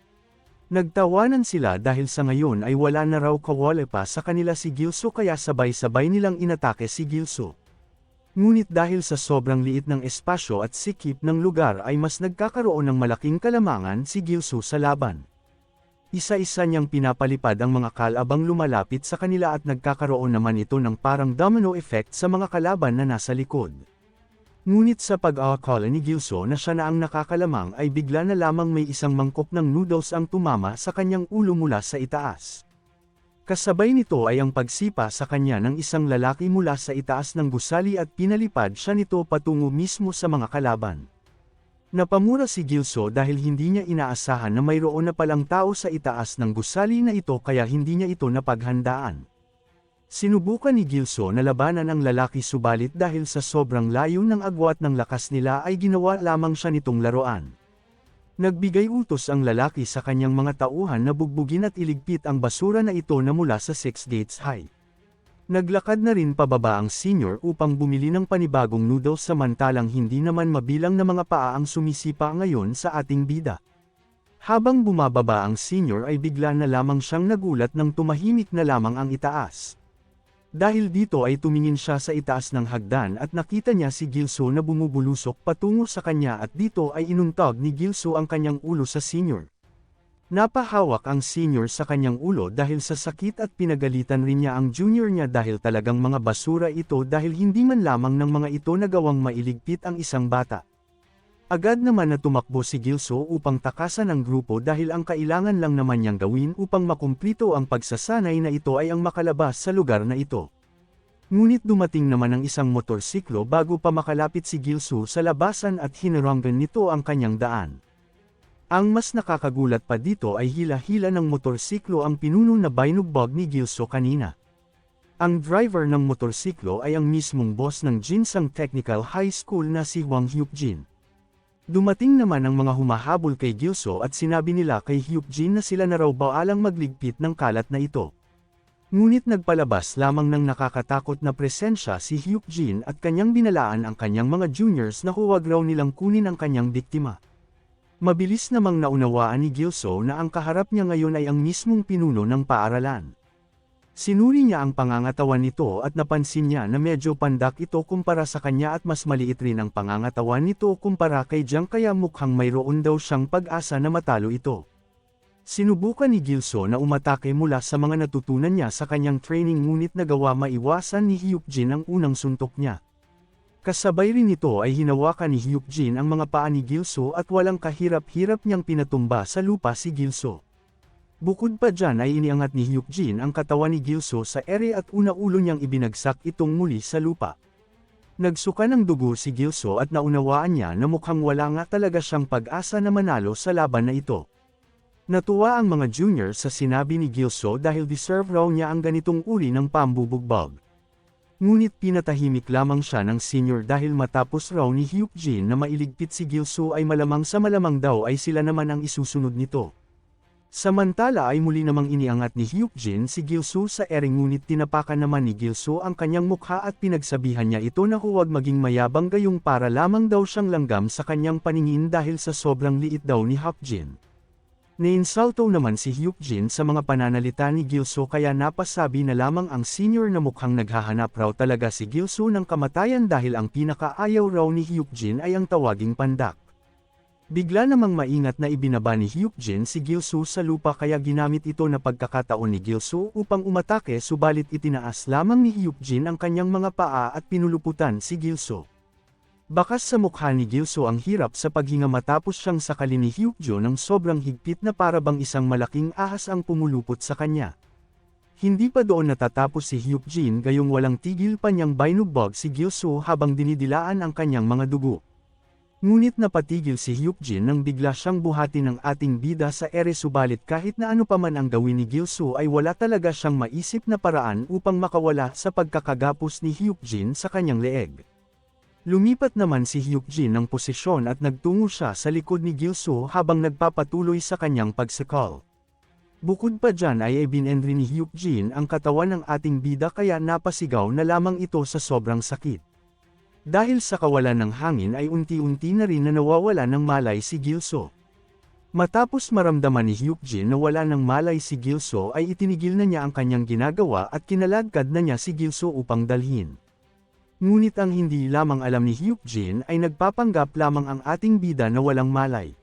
Nagtawanan sila dahil sa ngayon ay wala na raw kawala pa sa kanila si Gilso kaya sabay-sabay nilang inatake si Gilso. Ngunit dahil sa sobrang liit ng espasyo at sikip ng lugar ay mas nagkakaroon ng malaking kalamangan si Gilso sa laban. Isa-isa niyang pinapalipad ang mga kalabang lumalapit sa kanila at nagkakaroon naman ito ng parang domino effect sa mga kalaban na nasa likod. Ngunit sa pag-aakala ni Gilso na siya na ang nakakalamang ay bigla na lamang may isang mangkok ng noodles ang tumama sa kanyang ulo mula sa itaas. Kasabay nito ay ang pagsipa sa kanya ng isang lalaki mula sa itaas ng gusali at pinalipad siya nito patungo mismo sa mga kalaban. Napamura si Gilso dahil hindi niya inaasahan na mayroon na palang tao sa itaas ng gusali na ito kaya hindi niya ito napaghandaan. Sinubukan ni Gilso na labanan ang lalaki subalit dahil sa sobrang layo ng agwat ng lakas nila ay ginawa lamang siya nitong laruan. Nagbigay utos ang lalaki sa kanyang mga tauhan na bugbugin at iligpit ang basura na ito na mula sa Six Gates High. Naglakad na rin pababa ang senior upang bumili ng panibagong noodles samantalang hindi naman mabilang na mga paa ang sumisipa ngayon sa ating bida. Habang bumababa ang senior ay bigla na lamang siyang nagulat nang tumahimik na lamang ang itaas. Dahil dito ay tumingin siya sa itaas ng hagdan at nakita niya si Gilso na bumubulusok patungo sa kanya at dito ay inuntog ni Gilso ang kanyang ulo sa senior. Napahawak ang senior sa kanyang ulo dahil sa sakit at pinagalitan rin niya ang junior niya dahil talagang mga basura ito dahil hindi man lamang ng mga ito nagawang mailigpit ang isang bata. Agad naman na tumakbo si Gilso upang takasan ang grupo dahil ang kailangan lang naman niyang gawin upang makumplito ang pagsasanay na ito ay ang makalabas sa lugar na ito. Ngunit dumating naman ang isang motorsiklo bago pa makalapit si Gilso sa labasan at hinaranggan nito ang kanyang daan. Ang mas nakakagulat pa dito ay hila-hila ng motorsiklo ang pinuno na binugbog ni Gilso kanina. Ang driver ng motorsiklo ay ang mismong boss ng Jinsang Technical High School na si Hwang Hyukjin. Dumating naman ang mga humahabol kay Gilso at sinabi nila kay Hyukjin na sila na raw baalang magligpit ng kalat na ito. Ngunit nagpalabas lamang ng nakakatakot na presensya si Hyukjin at kanyang binalaan ang kanyang mga juniors na huwag raw nilang kunin ang kanyang biktima. Mabilis namang naunawaan ni Gilso na ang kaharap niya ngayon ay ang mismong pinuno ng paaralan. Sinuri niya ang pangangatawan nito at napansin niya na medyo pandak ito kumpara sa kanya at mas maliit rin ang pangangatawan nito kumpara kay Jiang kaya mukhang mayroon daw siyang pag-asa na matalo ito. Sinubukan ni Gilso na umatake mula sa mga natutunan niya sa kanyang training ngunit nagawa maiwasan ni Hyukjin ang unang suntok niya. Kasabay rin nito ay hinawakan ni Hyukjin ang mga paa ni Gilso at walang kahirap-hirap niyang pinatumba sa lupa si Gilso. Bukod pa dyan ay iniangat ni Hyukjin ang katawan ni Gilso sa ere at una-ulo niyang ibinagsak itong muli sa lupa. Nagsuka ng dugo si Gilso at naunawaan niya na mukhang wala nga talaga siyang pag-asa na manalo sa laban na ito. Natuwa ang mga juniors sa sinabi ni Gilso dahil deserve raw niya ang ganitong uri ng pambubugbog. Ngunit pinatahimik lamang siya ng senior dahil matapos raw ni Hyukjin na mailigpit si Gilso ay malamang sa malamang daw ay sila naman ang isusunod nito. Samantala ay muli namang iniangat ni Hyukjin si Gilso sa ere ngunit tinapakan naman ni Gilso ang kanyang mukha at pinagsabihan niya ito na huwag maging mayabang gayong para lamang daw siyang langgam sa kanyang paningin dahil sa sobrang liit daw ni Hyukjin. Neinsulto naman si Hyukjin sa mga pananalita ni Gilso kaya napasabi na lamang ang senior na mukhang naghahanap raw talaga si Gilso ng kamatayan dahil ang pinakaayaw raw ni Hyukjin ay ang tawaging pandak. Bigla namang maingat na ibinaba ni Hyukjin si Gilso sa lupa kaya ginamit ito na pagkakataon ni Gilso upang umatake subalit itinaas lamang ni Hyukjin ang kanyang mga paa at pinuluputan si Gilso. Bakas sa mukha ni Gilso ang hirap sa paghinga matapos siyang sakali ni Hyukjo ng sobrang higpit na parabang isang malaking ahas ang pumulupot sa kanya. Hindi pa doon natatapos si Hyukjin gayong walang tigil pa niyang binugbog si Gilso habang dinidilaan ang kanyang mga dugo. Ngunit napatigil si Hyukjin nang bigla siyang buhatin ng ating bida sa ere subalit kahit na ano pa man ang gawin ni Gilso ay wala talaga siyang maisip na paraan upang makawala sa pagkakagapos ni Hyukjin sa kanyang leeg. Lumipat naman si Hyukjin ng posisyon at nagtungo siya sa likod ni Gilso habang nagpapatuloy sa kanyang pagsakal. Bukod pa dyan ay ibinenri ni Hyukjin ang katawan ng ating bida kaya napasigaw na lamang ito sa sobrang sakit. Dahil sa kawalan ng hangin ay unti-unti na rin na nawawala ng malay si Gilso. Matapos maramdaman ni Hyukjin na wala ng malay si Gilso ay itinigil na niya ang kanyang ginagawa at kinaladkad na niya si Gilso upang dalhin. Ngunit ang hindi lamang alam ni Hyukjin ay nagpapanggap lamang ang ating bida na walang malay.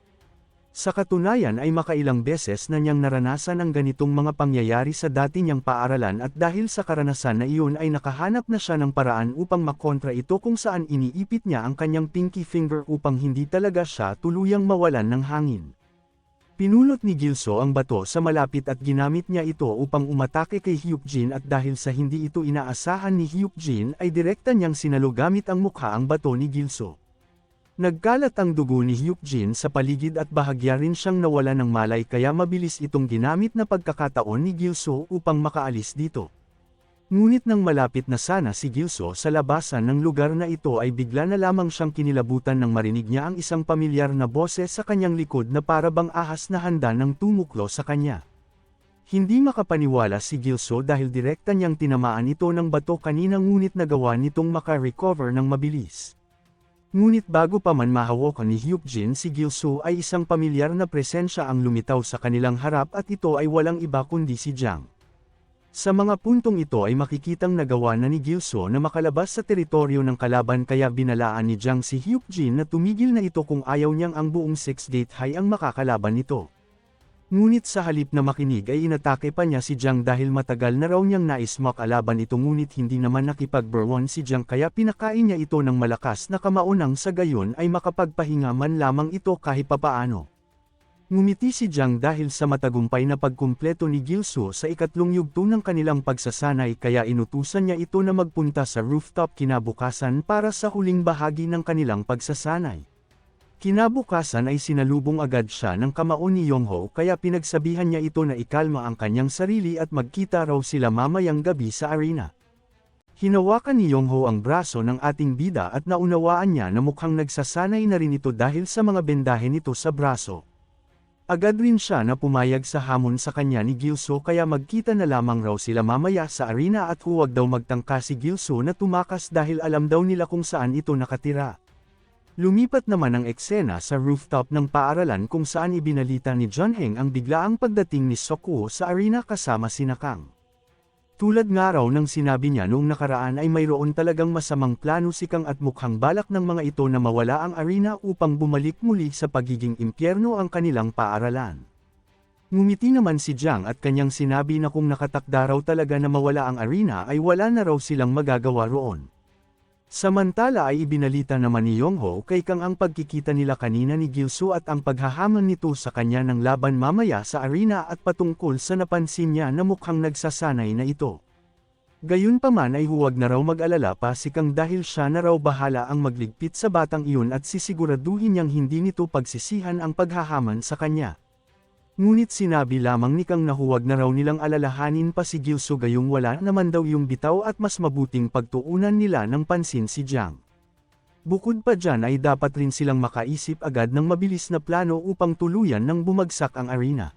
Sa katunayan ay makailang beses na niyang naranasan ang ganitong mga pangyayari sa dati niyang paaralan at dahil sa karanasan na iyon ay nakahanap na siya ng paraan upang makontra ito kung saan iniipit niya ang kanyang pinky finger upang hindi talaga siya tuluyang mawalan ng hangin. Pinulot ni Gilso ang bato sa malapit at ginamit niya ito upang umatake kay Hyukjin at dahil sa hindi ito inaasahan ni Hyukjin ay direkta niyang sinalo gamit ang mukha ang bato ni Gilso. Nagkalat ang dugo ni Hyukjin sa paligid at bahagya rin siyang nawala ng malay kaya mabilis itong ginamit na pagkakataon ni Gilso upang makaalis dito. Ngunit nang malapit na sana si Gilso sa labasan ng lugar na ito ay bigla na lamang siyang kinilabutan nang marinig niya ang isang pamilyar na boses sa kanyang likod na para bang ahas na handa ng tumuklo sa kanya. Hindi makapaniwala si Gilso dahil direkta niyang tinamaan ito ng bato kanina ngunit nagawa nitong maka-recover ng mabilis. Ngunit bago pa man mahawakan ni Hyukjin si Gilso ay isang pamilyar na presensya ang lumitaw sa kanilang harap at ito ay walang iba kundi si Jiang. Sa mga puntong ito ay makikitang nagawa na ni Gilso na makalabas sa teritoryo ng kalaban kaya binalaan ni Jiang si Hyukjin na tumigil na ito kung ayaw niyang ang buong Six Gate High ang makakalaban nito. Ngunit sa halip na makinig ay inatake pa niya si Jiang dahil matagal na raw niyang nais makalaban ito ngunit hindi naman nakipag-berwon si Jiang kaya pinakain niya ito ng malakas na kamao nang sa gayon ay makapagpahinga man lamang ito kahit papaano. Ngumiti si Jiang dahil sa matagumpay na pagkumpleto ni Gilso sa ikatlong yugto ng kanilang pagsasanay kaya inutusan niya ito na magpunta sa rooftop kinabukasan para sa huling bahagi ng kanilang pagsasanay. Kinabukasan ay sinalubong agad siya ng kamao ni Yongho kaya pinagsabihan niya ito na ikalma ang kanyang sarili at magkita raw sila mamayang gabi sa arena. Hinawakan ni Yongho ang braso ng ating bida at naunawaan niya na mukhang nagsasanay na rin ito dahil sa mga bendahe nito sa braso. Agad rin siya na pumayag sa hamon sa kanya ni Gilso kaya magkita na lamang raw sila mamaya sa arena at huwag daw magtangka si Gilso na tumakas dahil alam daw nila kung saan ito nakatira. Lumipat naman ang eksena sa rooftop ng paaralan kung saan ibinalita ni Junheng ang biglaang pagdating ni Sokuo sa arena kasama si Kang. Tulad nga raw ng sinabi niya noong nakaraan ay mayroon talagang masamang plano si Kang at mukhang balak ng mga ito na mawala ang arena upang bumalik muli sa pagiging impyerno ang kanilang paaralan. Ngumiti naman si Jiang at kanyang sinabi na kung nakatakda raw talaga na mawala ang arena ay wala na raw silang magagawa roon. Samantala ay ibinalita naman ni Yongho kay Kang ang pagkikita nila kanina ni Gilso at ang paghahamon nito sa kanya ng laban mamaya sa arena at patungkol sa napansin niya na mukhang nagsasanay na ito. Gayunpaman ay huwag na raw mag-alala pa si Kang dahil siya na raw bahala ang magligpit sa batang iyon at sisiguraduhin niyang hindi nito pagsisihan ang paghahaman sa kanya. Ngunit sinabi lamang ni Kang na huwag na raw nilang alalahanin pa si Gilso gayong wala naman daw yung bitaw at mas mabuting pagtuunan nila ng pansin si Jiang. Bukod pa dyan ay dapat rin silang makaisip agad ng mabilis na plano upang tuluyan nang bumagsak ang arena.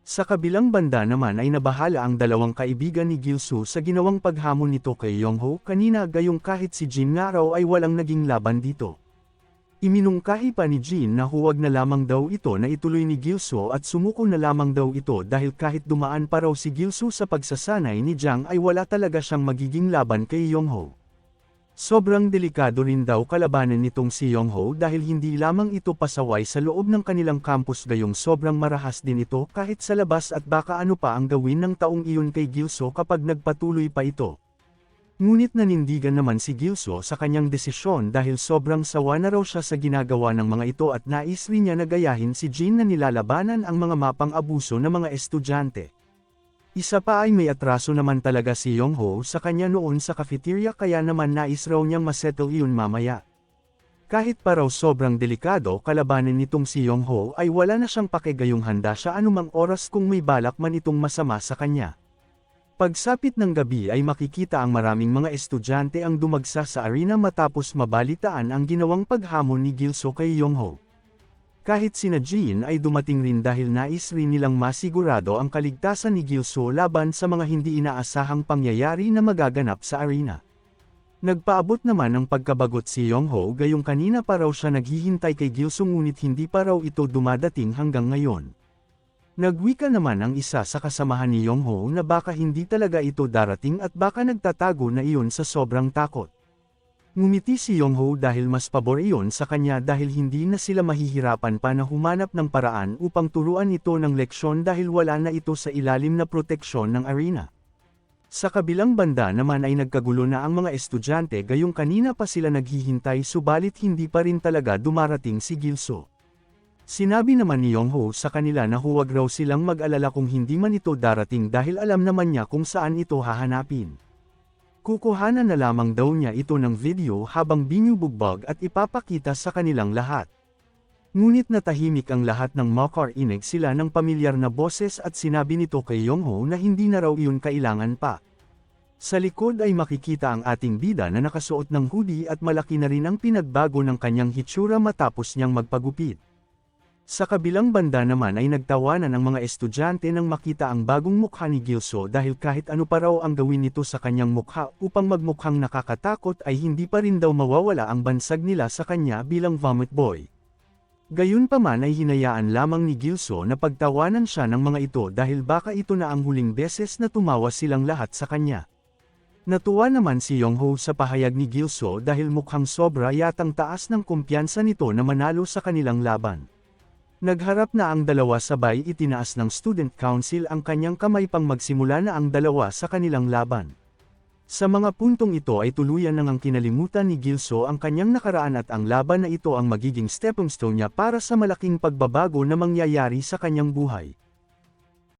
Sa kabilang banda naman ay nabahala ang dalawang kaibigan ni Gilso sa ginawang paghamon nito kay Yongho kanina gayong kahit si Jin nga raw ay walang naging laban dito. Iminungkahi pa ni Jin na huwag na lamang daw ito na ituloy ni Gilso at sumuko na lamang daw ito dahil kahit dumaan pa raw si Gilso sa pagsasanay ni Jiang ay wala talaga siyang magiging laban kay Yongho. Sobrang delikado rin daw kalabanan nitong si Yongho dahil hindi lamang ito pasaway sa loob ng kanilang campus gayong sobrang marahas din ito kahit sa labas at baka ano pa ang gawin ng taong iyon kay Gilso kapag nagpatuloy pa ito. Ngunit nanindigan naman si Gilso sa kanyang desisyon dahil sobrang sawa na raw siya sa ginagawa ng mga ito at nais rin niya na gayahin si Jin na nilalabanan ang mga mapang abuso ng mga estudyante. Isa pa ay may atraso naman talaga si Yongho sa kanya noon sa cafeteria kaya naman nais raw niyang masettle iyon mamaya. Kahit pa raw sobrang delikado kalabanan nitong si Yongho ay wala na siyang pakigayong handa siya anumang oras kung may balak man itong masama sa kanya. Pagsapit ng gabi ay makikita ang maraming mga estudyante ang dumagsa sa arena matapos mabalitaan ang ginawang paghamon ni Gilso kay Yongho. Kahit sina Jin ay dumating rin dahil nais rin nilang masigurado ang kaligtasan ni Gilso laban sa mga hindi inaasahang pangyayari na magaganap sa arena. Nagpaabot naman ng pagkabagot si Yongho gayong kanina pa raw siya naghihintay kay Gilso ngunit hindi pa raw ito dumadating hanggang ngayon. Nagwika naman ang isa sa kasamahan ni Yongho na baka hindi talaga ito darating at baka nagtatago na iyon sa sobrang takot. Ngumiti si Yongho dahil mas pabor iyon sa kanya dahil hindi na sila mahihirapan pa na humanap ng paraan upang turuan ito ng leksyon dahil wala na ito sa ilalim na proteksyon ng arena. Sa kabilang banda naman ay nagkagulo na ang mga estudyante gayong kanina pa sila naghihintay subalit hindi pa rin talaga dumarating si Gilso. Sinabi naman ni Yongho sa kanila na huwag raw silang mag-alala kung hindi man ito darating dahil alam naman niya kung saan ito hahanapin. Kukuhanan na lamang daw niya ito ng video habang binubugbog at ipapakita sa kanilang lahat. Ngunit natahimik ang lahat ng makarinig sila ng pamilyar na boses at sinabi nito kay Yongho na hindi na raw iyon kailangan pa. Sa likod ay makikita ang ating bida na nakasuot ng hoodie at malaki na rin ang pinagbago ng kanyang hitsura matapos niyang magpagupit. Sa kabilang banda naman ay nagtawanan ang mga estudyante nang makita ang bagong mukha ni Gilso dahil kahit ano pa raw ang gawin nito sa kanyang mukha upang magmukhang nakakatakot ay hindi pa rin daw mawawala ang bansag nila sa kanya bilang vomit boy. Gayunpaman ay hinayaan lamang ni Gilso na pagtawanan siya ng mga ito dahil baka ito na ang huling beses na tumawa silang lahat sa kanya. Natuwa naman si Yongho sa pahayag ni Gilso dahil mukhang sobra yatang taas ng kumpiyansa nito na manalo sa kanilang laban. Nagharap na ang dalawa sabay itinaas ng student council ang kanyang kamay pang magsimula na ang dalawa sa kanilang laban. Sa mga puntong ito ay tuluyan nang ang kinalimutan ni Gilso ang kanyang nakaraan at ang laban na ito ang magiging stepping stone niya para sa malaking pagbabago na mangyayari sa kanyang buhay.